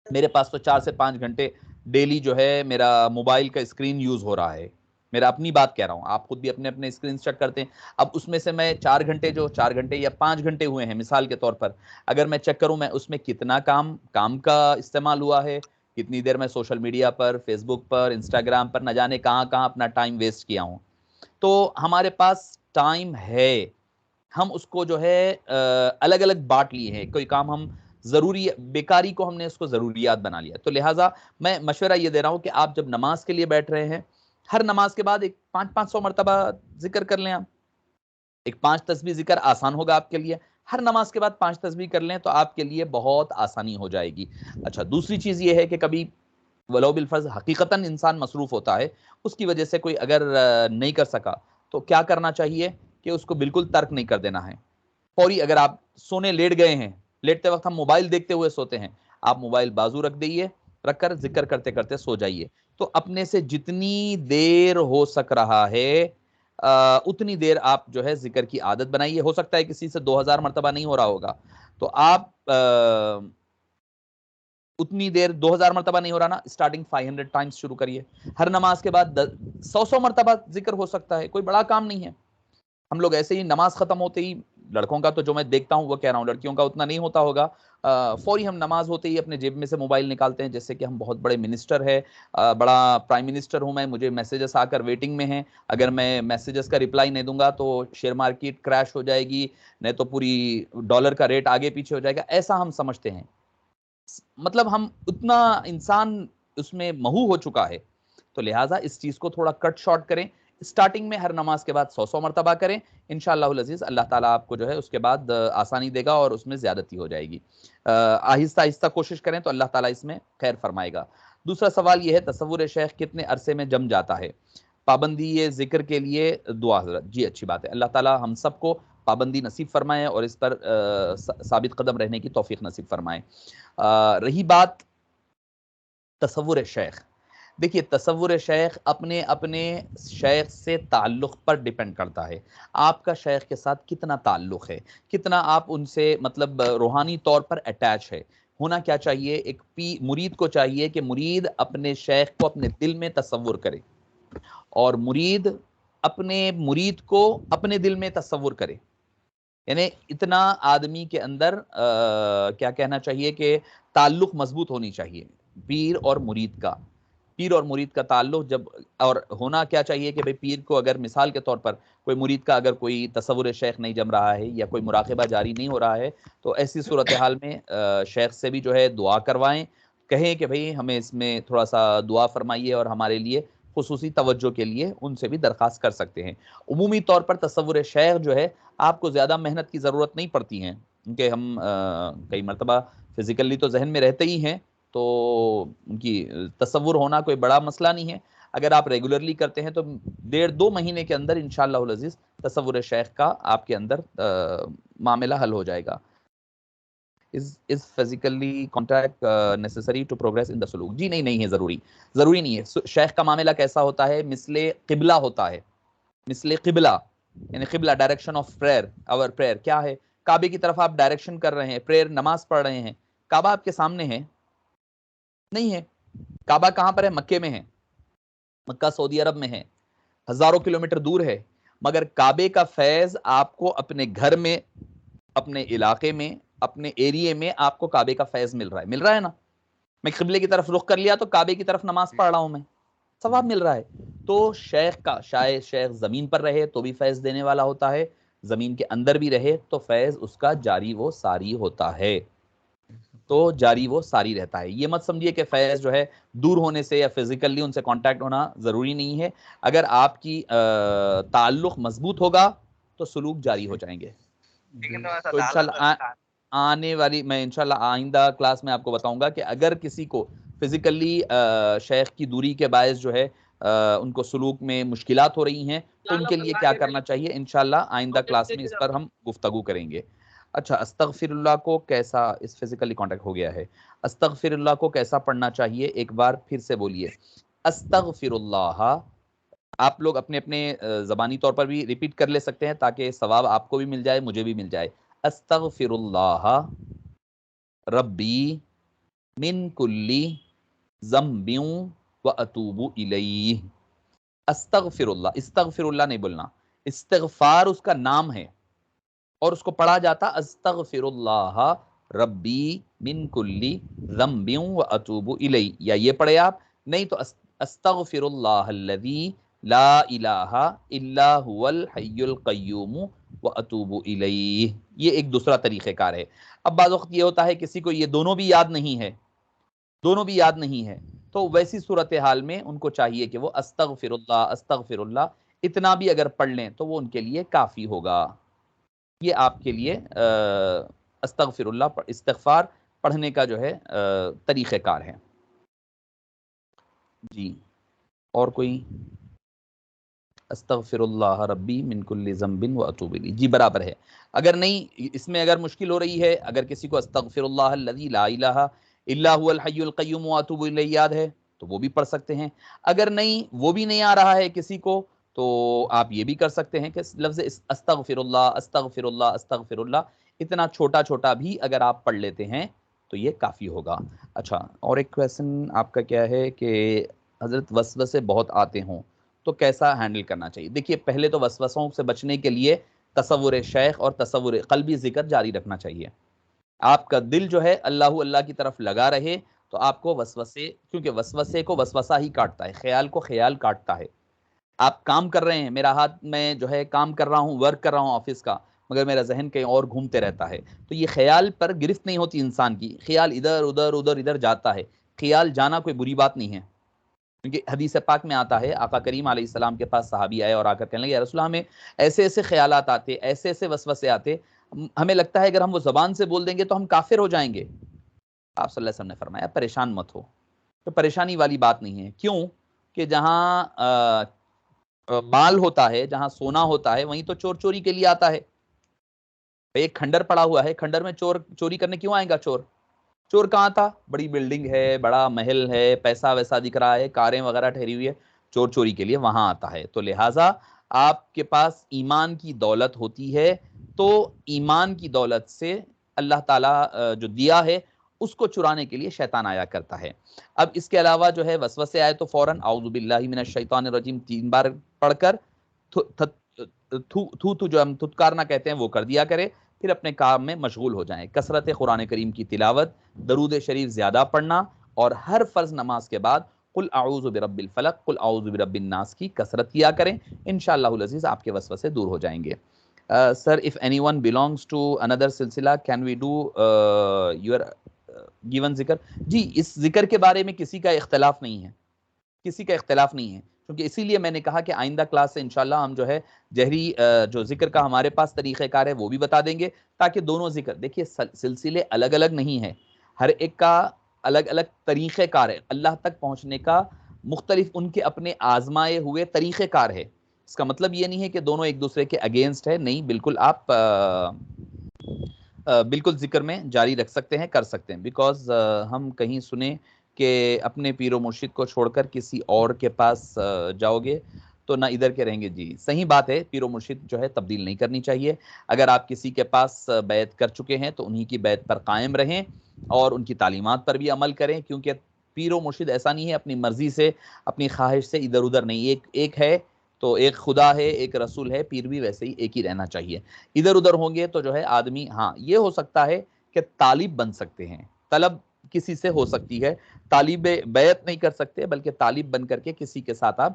میرے پاس تو 4 سے 5 گھنٹے ڈیلی جو ہے میرا موبائل کا اسکرین یوز ہو رہا ہے، میرا اپنی بات کہہ رہا ہوں، آپ خود بھی اپنے اپنے اسکرین چیک کرتے ہیں۔ اب اس میں سے میں 4 گھنٹے یا 5 گھنٹے ہوئے ہیں مثال کے طور پر، اگر میں چیک کروں میں اس میں کتنا کام کا استعمال ہوا ہے، کتنی دیر میں سوشل میڈیا پر، فیس بک پر، انسٹاگرام پر، نہ جانے کہاں کہاں اپنا ٹائم ویسٹ کیا ہوں، تو ہمارے پاس ٹائم ہے، ہم اس کو جو ہے الگ الگ بانٹ لیے ہیں، کوئی کام ہم ضروری، بیکاری کو ہم نے اس کو ضروریات بنا لیا، تو لہٰذا میں مشورہ یہ دے رہا ہوں کہ آپ جب نماز کے لیے بیٹھ رہے ہیں، ہر نماز کے بعد ایک 500 مرتبہ ذکر کر لیں، آپ ایک 5 تسبیح ذکر آسان ہوگا آپ کے لیے، ہر نماز کے بعد 5 تسبیح کر لیں تو آپ کے لیے بہت آسانی ہو جائے گی۔ اچھا دوسری چیز یہ ہے کہ کبھی ولو بالفرض حقیقتاً انسان مصروف ہوتا ہے، اس کی وجہ سے کوئی اگر نہیں کر سکا تو کیا کرنا چاہیے کہ اس کو بالکل ترک نہیں کر دینا ہے، فوری اگر آپ سونے لیٹ گئے ہیں، لیٹتے وقت ہم موبائل دیکھتے ہوئے سوتے ہیں، آپ موبائل بازو رکھ کر ذکر کرتے کرتے سو جائیے، تو اپنے سے جتنی دیر ہو سک رہا ہے اتنی دیر آپ جو ہے ذکر کی عادت بنائیے، ہو سکتا ہے کسی سے 2000 مرتبہ نہیں ہو رہا ہوگا، تو آپ اتنی دیر 2000 مرتبہ نہیں ہو رہا نا، اسٹارٹنگ 500 ٹائمز شروع کریے، ہر نماز کے بعد 100 مرتبہ ذکر ہو سکتا ہے، کوئی بڑا کام نہیں ہے۔ ہم لوگ ایسے ہی نماز ختم ہوتے ہی، لڑکوں کا تو جو میں دیکھتا ہوں وہ کہہ رہا ہوں، لڑکیوں کا اتنا نہیں ہوتا ہوگا، فوری ہم نماز ہوتے ہی اپنے جیب میں سے موبائل نکالتے ہیں، جیسے کہ ہم بہت بڑے منسٹر ہے، بڑا پرائم منسٹر ہوں میں، مجھے میسیجز آ کر ویٹنگ میں ہیں، اگر میں میسیجز کا رپلائی نہیں دوں گا تو شیئر مارکیٹ کریش ہو جائے گی، نہیں تو پوری ڈالر کا ریٹ آگے پیچھے ہو جائے گا، ایسا ہم سمجھتے ہیں، مطلب ہم اتنا انسان اس میں محو ہو چکا ہے، تو لہٰذا اس چیز کو تھوڑا کٹ شارٹ کریں، اسٹارٹنگ میں ہر نماز کے بعد 100 مرتبہ کریں، انشاءاللہ العزیز اللہ تعالیٰ آپ کو جو ہے اس کے بعد آسانی دے گا اور اس میں زیادتی ہو جائے گی، آہستہ آہستہ کوشش کریں تو اللہ تعالیٰ اس میں خیر فرمائے گا۔ دوسرا سوال یہ ہے تصور شیخ کتنے عرصے میں جم جاتا ہے؟ پابندی ذکر کے لیے دعا حضرت، جی اچھی بات ہے، اللہ تعالیٰ ہم سب کو پابندی نصیب فرمائے اور اس پر ثابت قدم رہنے کی توفیق نصیب فرمائے۔ رہی بات تصور شیخ، دیکھیے تصور شیخ اپنے اپنے شیخ سے تعلق پر ڈیپینڈ کرتا ہے، آپ کا شیخ کے ساتھ کتنا تعلق ہے، کتنا آپ ان سے مطلب روحانی طور پر اٹیچ ہے، ہونا کیا چاہیے، ایک مرید کو چاہیے کہ مرید اپنے شیخ کو اپنے دل میں تصور کرے، اور مرید اپنے مرید کو اپنے دل میں تصور کرے. یعنی اتنا آدمی کے اندر کیا کہنا چاہیے کہ تعلق مضبوط ہونی چاہیے پیر اور مرید کا. پیر اور مرید کا تعلق جب، اور ہونا کیا چاہیے کہ بھئی پیر کو اگر مثال کے طور پر کوئی مرید کا اگر کوئی تصور شیخ نہیں جم رہا ہے یا کوئی مراقبہ جاری نہیں ہو رہا ہے، تو ایسی صورتحال میں شیخ سے بھی جو ہے دعا کروائیں، کہیں کہ بھئی ہمیں اس میں تھوڑا سا دعا فرمائیے اور ہمارے لیے خصوصی توجہ کے لیے ان سے بھی درخواست کر سکتے ہیں. عمومی طور پر تصور شیخ جو ہے آپ کو زیادہ محنت کی ضرورت نہیں پڑتی ہے، کیونکہ ہم کئی مرتبہ فزیکلی تو ذہن میں رہتے ہی ہیں، تو ان کی تصور ہونا کوئی بڑا مسئلہ نہیں ہے. اگر آپ ریگولرلی کرتے ہیں تو 1.5-2 مہینے کے اندر انشاءاللہ العزیز تصور شیخ کا آپ کے اندر معاملہ حل ہو جائے گا. is physically contact necessary to progress in the سلوک؟ جی نہیں ہے، ضروری نہیں ہے. شیخ کا معاملہ کیسا ہوتا ہے؟ مثل قبلہ ہوتا ہے. مثل قبلہ یعنی قبلہ، ڈائریکشن آف پریئر. اور پریئر کیا ہے؟ کعبے کی طرف آپ ڈائریکشن کر رہے ہیں، پریئر نماز پڑھ رہے ہیں، کعبہ آپ کے سامنے ہے؟ نہیں ہے. کعبہ کہاں پر ہے؟ مکے میں ہے. مکہ سعودی عرب میں ہے، ہزاروں کلومیٹر دور ہے، مگر کعبے کا فیض آپ کو اپنے گھر میں، اپنے علاقے میں، اپنے ایریے میں آپ کو کعبے کا فیض مل رہا ہے نا. میں قبلے کی طرف رخ کر لیا تو کعبے کی طرف نماز پڑھ رہا ہوں، میں ثواب مل رہا ہے. تو شیخ کا، شاید شیخ زمین پر رہے تو بھی فیض دینے والا ہوتا ہے، زمین کے اندر بھی رہے تو فیض اس کا جاری و ساری ہوتا ہے، تو جاری وہ ساری رہتا ہے. یہ مت سمجھیے کہ فیض جو ہے دور ہونے سے یا فزیکلی ان سے کانٹیکٹ ہونا ضروری نہیں ہے. اگر آپ کی تعلق مضبوط ہوگا تو سلوک جاری ہو جائیں گے. تو انشاءاللہ آنے والی، میں انشاءاللہ آئندہ کلاس میں آپ کو بتاؤں گا کہ اگر کسی کو فزیکلی شیخ کی دوری کے باعث جو ہے ان کو سلوک میں مشکلات ہو رہی ہیں تو ان کے لیے کیا کرنا چاہیے، انشاءاللہ آئندہ کلاس میں اس پر ہم گفتگو کریں گے. اچھا، استغفر اللہ کو کیسا، اس فزیکلی کانٹیکٹ ہو گیا ہے، استغفر اللہ کو کیسا پڑھنا چاہیے؟ ایک بار پھر سے بولیے، استغفر اللہ. آپ لوگ اپنے اپنے زبانی طور پر بھی ریپیٹ کر لے سکتے ہیں تاکہ ثواب آپ کو بھی مل جائے، مجھے بھی مل جائے. استغفر اللہ ربی من کلی ذنب و اتوب الیہ. استغفر اللہ، استغفر اللہ نہیں بولنا، استغفار اس کا نام ہے اور اس کو پڑھا جاتا استغفر اللہ ربی من کلی ذنب و اتوب الیہ، یا یہ پڑھے آپ، نہیں تو استغفر اللہ الذی لا الہ الا هو الحی القیوم و اتوب الیہ. یہ ایک دوسرا طریقہ کار ہے. اب بعض وقت یہ ہوتا ہے کسی کو یہ دونوں بھی یاد نہیں ہے، تو ویسی صورتحال میں ان کو چاہیے کہ وہ استغفر اللہ اتنا بھی اگر پڑھ لیں تو وہ ان کے لیے کافی ہوگا. یہ آپ کے لیے استغفر اللہ، استغفار پڑھنے کا جو ہے طریقہ کار ہے. جی اور کوئی؟ استغفر اللہ ربی من کل ذنب و اتوب الیہ، جی برابر ہے. اگر نہیں، اس میں اگر مشکل ہو رہی ہے، اگر کسی کو استغفر اللہ الذی لا الہ الا هو الحی القیوم و اتوب الیہ یاد ہے تو وہ بھی پڑھ سکتے ہیں. اگر نہیں، وہ بھی نہیں آ رہا ہے کسی کو، تو آپ یہ بھی کر سکتے ہیں کہ لفظ استغفر اللہ استغفر اللہ استغفر اللہ اتنا چھوٹا چھوٹا بھی اگر آپ پڑھ لیتے ہیں تو یہ کافی ہوگا. اچھا، اور ایک کویسچن آپ کا کیا ہے کہ حضرت وسوسے بہت آتے ہوں تو کیسا ہینڈل کرنا چاہیے؟ دیکھیے، پہلے تو وسوسوں سے بچنے کے لیے تصور شیخ اور تصور قلبی ذکر جاری رکھنا چاہیے. آپ کا دل جو ہے اللہ اللہ کی طرف لگا رہے تو آپ کو وسوسے، کیونکہ وسوسے کو وسوسہ ہی کاٹتا ہے، خیال کو خیال کاٹتا ہے. آپ کام کر رہے ہیں، میرا ہاتھ میں جو ہے کام کر رہا ہوں، ورک کر رہا ہوں آفس کا، مگر میرا ذہن کہیں اور گھومتے رہتا ہے، تو یہ خیال پر گرفت نہیں ہوتی انسان کی، خیال ادھر ادھر ادھر ادھر جاتا ہے. خیال جانا کوئی بری بات نہیں ہے، کیونکہ حدیث پاک میں آتا ہے آقا کریم علیہ السلام کے پاس صحابی آئے اور آ کر کہنے لگے یا رسول اللہ، ہمیں ایسے ایسے خیالات آتے، ایسے ایسے وسوسے آتے، ہمیں لگتا ہے اگر ہم وہ زبان سے بول دیں گے تو ہم کافر ہو جائیں گے. آپ صلی اللہ علیہ وسلم نے فرمایا پریشان مت ہو. تو پریشانی والی بات نہیں ہے. کیوں کہ جہاں مال ہوتا ہے، جہاں سونا ہوتا ہے، وہیں تو چور چوری کے لیے آتا ہے. ایک کھنڈر پڑا ہوا ہے، کھنڈر میں چور چوری کرنے کیوں آئے گا؟ چور کہاں تھا؟ بڑی بلڈنگ ہے، بڑا محل ہے، پیسہ ویسا دکھ رہا ہے، کاریں وغیرہ ٹھہری ہوئی ہے، چور چوری کے لیے وہاں آتا ہے. تو لہٰذا آپ کے پاس ایمان کی دولت ہوتی ہے تو ایمان کی دولت سے اللہ تعالیٰ جو دیا ہے اس کو چرانے کے لیے شیطان آیا کرتا ہے۔ اب اس کے علاوہ جو ہے وسوسے آئے تو فوراً اعوذ باللہ من الشیطان الرجیم 3 بار پڑھ کر تھو جو ہم تھتکارنا کہتے ہیں وہ کر دیا کرے، پھر اپنے کام میں مشغول ہو جائیں۔ کثرت قرآن کریم کی تلاوت، درود شریف زیادہ پڑھنا، اور ہر فرض نماز کے بعد قل اعوذ برب الفلق قل اعوذ برب الناس کی کثرت کیا کریں، انشاءاللہ العزیز آپ کے وسوسے دور ہو جائیں گے۔ Sir, if anyone belongs to another سلسلہ can we do your given ذکر؟ جی اس ذکر کے بارے میں کسی کا اختلاف نہیں ہے، کسی کا اختلاف نہیں ہے، کیونکہ اسی لیے میں نے کہا کہ آئندہ کلاس سے انشاءاللہ ہم جو ہے جہری جو ذکر کا ہمارے پاس طریقہ کار ہے وہ بھی بتا دیں گے، تاکہ دونوں ذکر، دیکھیے سلسلے الگ الگ نہیں ہیں، ہر ایک کا الگ الگ طریقہ کار ہے، اللہ تک پہنچنے کا مختلف ان کے اپنے آزمائے ہوئے طریقہ کار ہے۔ اس کا مطلب یہ نہیں ہے کہ دونوں ایک دوسرے کے اگینسٹ ہے، نہیں، بالکل آپ بالکل ذکر میں جاری رکھ سکتے ہیں، کر سکتے ہیں، بیکاز ہم کہیں سنیں کہ اپنے پیر و مرشد کو چھوڑ کر کسی اور کے پاس جاؤ گے تو نہ ادھر کے رہیں گے۔ جی صحیح بات ہے، پیر و مرشد جو ہے تبدیل نہیں کرنی چاہیے، اگر آپ کسی کے پاس بیعت کر چکے ہیں تو انہی کی بیعت پر قائم رہیں اور ان کی تعلیمات پر بھی عمل کریں، کیونکہ پیر و مرشد ایسا نہیں ہے اپنی مرضی سے اپنی خواہش سے ادھر ادھر نہیں، ایک ہے تو ایک خدا ہے، ایک رسول ہے، پیر بھی ویسے ہی ایک ہی رہنا چاہیے۔ ادھر ادھر ہوں گے تو جو ہے آدمی، ہاں یہ ہو سکتا ہے کہ طالب بن سکتے ہیں، طلب کسی سے ہو سکتی ہے، طالب بیعت نہیں کر سکتے بلکہ طالب بن کر کے کسی کے ساتھ آپ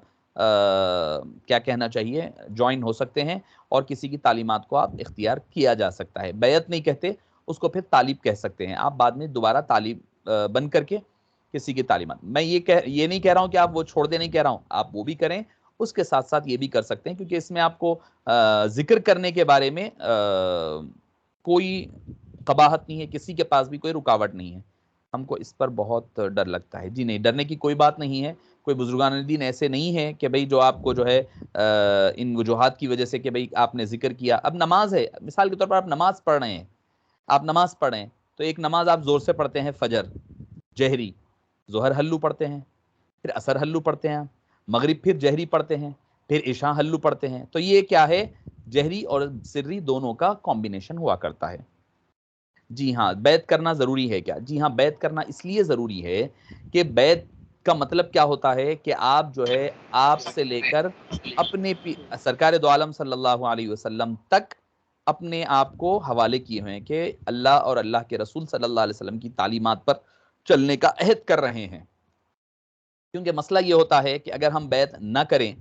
کیا کہنا چاہیے جوائن ہو سکتے ہیں، اور کسی کی تعلیمات کو آپ اختیار کیا جا سکتا ہے۔ بیعت نہیں کہتے اس کو، پھر طالب کہہ سکتے ہیں، آپ بعد میں دوبارہ طالب بن کر کے کسی کی تعلیمات، میں یہ نہیں کہہ رہا ہوں کہ آپ وہ چھوڑ دیں، نہیں کہہ رہا ہوں، آپ وہ بھی کریں، اس کے ساتھ ساتھ یہ بھی کر سکتے ہیں، کیونکہ اس میں آپ کو ذکر کرنے کے بارے میں کوئی قباحت نہیں ہے، کسی کے پاس بھی کوئی رکاوٹ نہیں ہے۔ ہم کو اس پر بہت ڈر لگتا ہے، جی نہیں، ڈرنے کی کوئی بات نہیں ہے، کوئی بزرگان دین ایسے نہیں ہے کہ بھئی جو آپ کو جو ہے ان وجوہات کی وجہ سے کہ بھئی آپ نے ذکر کیا، اب نماز ہے، مثال کے طور پر آپ نماز پڑھ رہے ہیں، آپ نماز پڑھ رہے ہیں تو ایک نماز آپ زور سے پڑھتے ہیں فجر جہری، ظہر ہلو پڑھتے ہیں، پھر عصر ہلو پڑھتے ہیں، مغرب پھر جہری پڑھتے ہیں، پھر عشاء ہلو پڑھتے ہیں، تو یہ کیا ہے؟ جہری اور سری دونوں کا کمبینیشن ہوا کرتا ہے۔ جی ہاں، بیعت کرنا ضروری ہے کیا؟ جی ہاں، بیعت کرنا اس لیے ضروری ہے کہ بیعت کا مطلب کیا ہوتا ہے کہ آپ جو ہے آپ سے لے کر اپنے سرکار دو عالم صلی اللہ علیہ وسلم تک اپنے آپ کو حوالے کیے ہوئے ہیں کہ اللہ اور اللہ کے رسول صلی اللہ علیہ وسلم کی تعلیمات پر چلنے کا عہد کر رہے ہیں۔ کیونکہ مسئلہ یہ ہوتا ہے کہ اگر ہم بیعت نہ کریں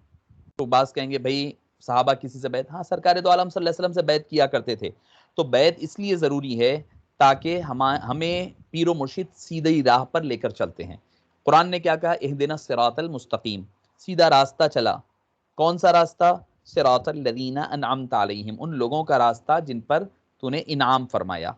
تو بعض کہیں گے بھئی صحابہ کسی سے بیعت، ہاں سرکار دو عالم صلی اللہ علیہ وسلم سے بیعت کیا کرتے تھے، تو بیعت اس لیے ضروری ہے تاکہ ہمیں پیر و مرشد سیدھی راہ پر لے کر چلتے ہیں۔ قرآن نے کیا کہا؟ اہدنا الصراط المستقیم، سیدھا راستہ چلا، کون سا راستہ؟ صراط الذین انعمت علیہم، ان لوگوں کا راستہ جن پر تو نے انعام فرمایا۔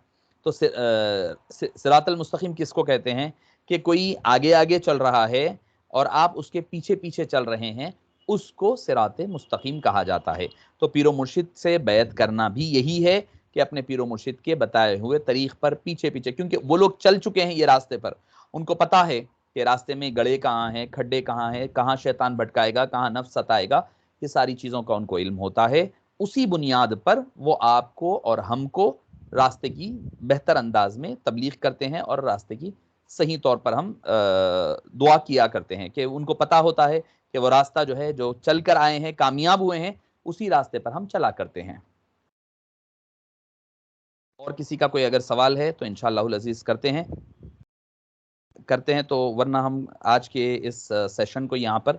تو صراط المستقیم کس کو کہتے ہیں؟ کہ کوئی آگے آگے چل رہا ہے اور آپ اس کے پیچھے پیچھے چل رہے ہیں، اس کو صراط مستقیم کہا جاتا ہے۔ تو پیر و مرشد سے بیعت کرنا بھی یہی ہے کہ اپنے پیر و مرشد کے بتائے ہوئے طریق پر پیچھے پیچھے، کیونکہ وہ لوگ چل چکے ہیں یہ راستے پر، ان کو پتا ہے کہ راستے میں گڑے کہاں ہیں، کھڈے کہاں ہیں، کہاں شیطان بھٹکائے گا، کہاں نفس ستائے گا، یہ ساری چیزوں کا ان کو علم ہوتا ہے۔ اسی بنیاد پر وہ آپ کو اور ہم کو راستے کی بہتر انداز میں تبلیغ کرتے ہیں، اور راستے کی صحیح طور پر ہم دعا کیا کرتے ہیں کہ ان کو پتا ہوتا ہے کہ وہ راستہ جو ہے جو چل کر آئے ہیں، کامیاب ہوئے ہیں، اسی راستے پر ہم چلا کرتے ہیں۔ اور کسی کا کوئی اگر سوال ہے تو انشاءاللہ العزیز کرتے ہیں تو ورنہ ہم آج کے اس سیشن کو یہاں پر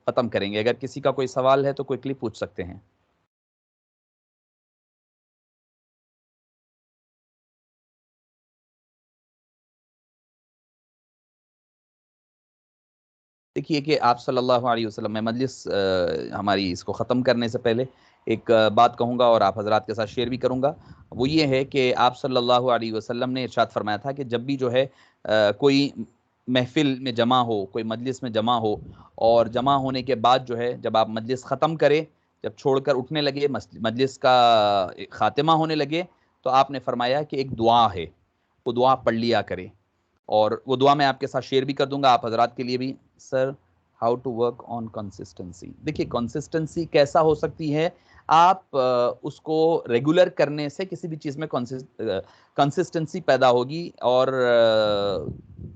ختم کریں گے۔ اگر کسی کا کوئی سوال ہے تو کوئکلی پوچھ سکتے ہیں۔ دیکھیے کہ آپ صلی اللہ علیہ وسلم، میں مجلس ہماری اس کو ختم کرنے سے پہلے ایک بات کہوں گا اور آپ حضرات کے ساتھ شیئر بھی کروں گا، وہ یہ ہے کہ آپ صلی اللہ علیہ وسلم نے ارشاد فرمایا تھا کہ جب بھی جو ہے کوئی محفل میں جمع ہو، کوئی مجلس میں جمع ہو، اور جمع ہونے کے بعد جو ہے جب آپ مجلس ختم کریں، جب چھوڑ کر اٹھنے لگے، مجلس کا خاتمہ ہونے لگے، تو آپ نے فرمایا کہ ایک دعا ہے، وہ دعا پڑھ لیا کرے، اور وہ دعا میں آپ کے ساتھ شیئر بھی کر دوں گا آپ حضرات کے لیے بھی۔ Sir how to work on consistency, دیکھیے کنسسٹنسی کیسا ہو سکتی ہے؟ آپ اس کو ریگولر کرنے سے کسی بھی چیز میں کنسسٹنسی پیدا ہوگی اور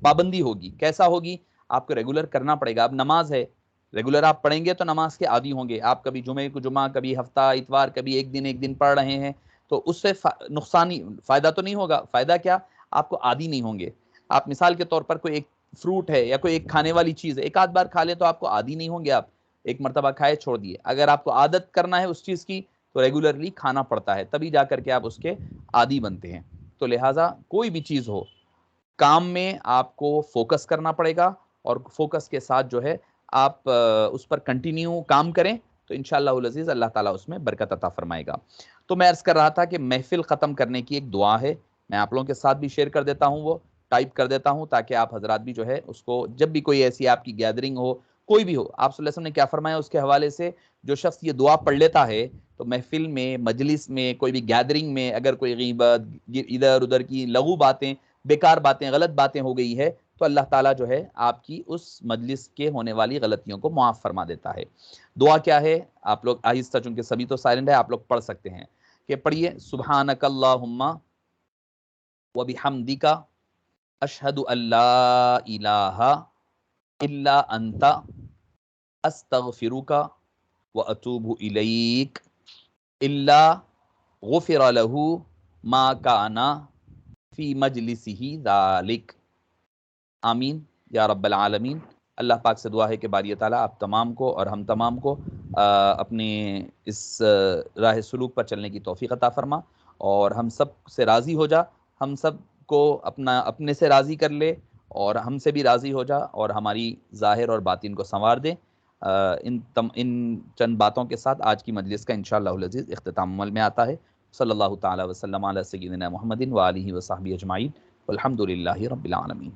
پابندی ہوگی. کیسا ہوگی؟ آپ کو ریگولر کرنا پڑے گا. اب نماز ہے، ریگولر آپ پڑھیں گے تو نماز کے عادی ہوں گے. آپ کبھی جمعے کو جمعہ، کبھی ہفتہ اتوار، کبھی ایک دن پڑھ رہے ہیں تو اس سے نقصان ہی، فائدہ تو نہیں ہوگا. فائدہ کیا؟ آپ کو عادی نہیں ہوں گے. آپ مثال کے طور پر کوئی ایک فروٹ ہے یا کوئی ایک کھانے والی چیز ہے، ایک آدھ بار کھا لیں تو آپ کو عادی نہیں ہوں گے. آپ ایک مرتبہ کھائے چھوڑ دیے. اگر آپ کو عادت کرنا ہے اس چیز کی تو ریگولرلی کھانا پڑتا ہے، تبھی جا کر کے آپ اس کے عادی بنتے ہیں. تو لہٰذا کوئی بھی چیز ہو، کام میں آپ کو فوکس کرنا پڑے گا، اور فوکس کے ساتھ جو ہے آپ اس پر کنٹینیو کام کریں تو انشاءاللہ العزیز اللہ تعالیٰ اس میں برکت عطا فرمائے گا. تو میں عرض کر رہا تھا کہ محفل ختم کرنے کی ایک دعا ہے، میں آپ لوگوں کے ساتھ بھی شیئر کر دیتا ہوں، وہ ٹائپ کر دیتا ہوں تاکہ آپ حضرات بھی جو ہے اس کو، جب بھی کوئی ایسی آپ کی گیدرنگ ہو، کوئی بھی ہو، آپ صلی اللہ علیہ وسلم نے کیا فرمایا اس کے حوالے سے، جو شخص یہ دعا پڑھ لیتا ہے تو محفل میں، مجلس میں، کوئی بھی گیدرنگ میں اگر کوئی غیبت، ادھر ادھر کی لغو باتیں، بیکار باتیں، غلط باتیں ہو گئی ہے تو اللہ تعالیٰ جو ہے آپ کی اس مجلس کے ہونے والی غلطیوں کو معاف فرما دیتا ہے. دعا کیا ہے؟ آپ لوگ آہستہ، چونکہ سبھی تو سائلنٹ ہے، آپ لوگ پڑھ سکتے ہیں کہ پڑھیے سبحانک اللہم وبحمدک اشہد ان لا الہ الا انت استغفرک واتوب الیک الا غفر له ما کان فی مجلسہ ذالک. آمین یا رب العالمین. اللہ پاک سے دعا ہے کہ باری تعالیٰ آپ تمام کو اور ہم تمام کو اپنے اس راہ سلوک پر چلنے کی توفیق عطا فرما، اور ہم سب سے راضی ہو جا، ہم سب کو اپنے سے راضی کر لے، اور ہم سے بھی راضی ہو جا، اور ہماری ظاہر اور باطن کو سنوار دے. ان چند باتوں کے ساتھ آج کی مجلس کا انشاءاللہ العزیز اختتام عمل میں آتا ہے. صلی اللہ تعالی وسلم علی سیدنا محمد وآلہ وصحبہ اجمعین والحمد للہ رب العالمین.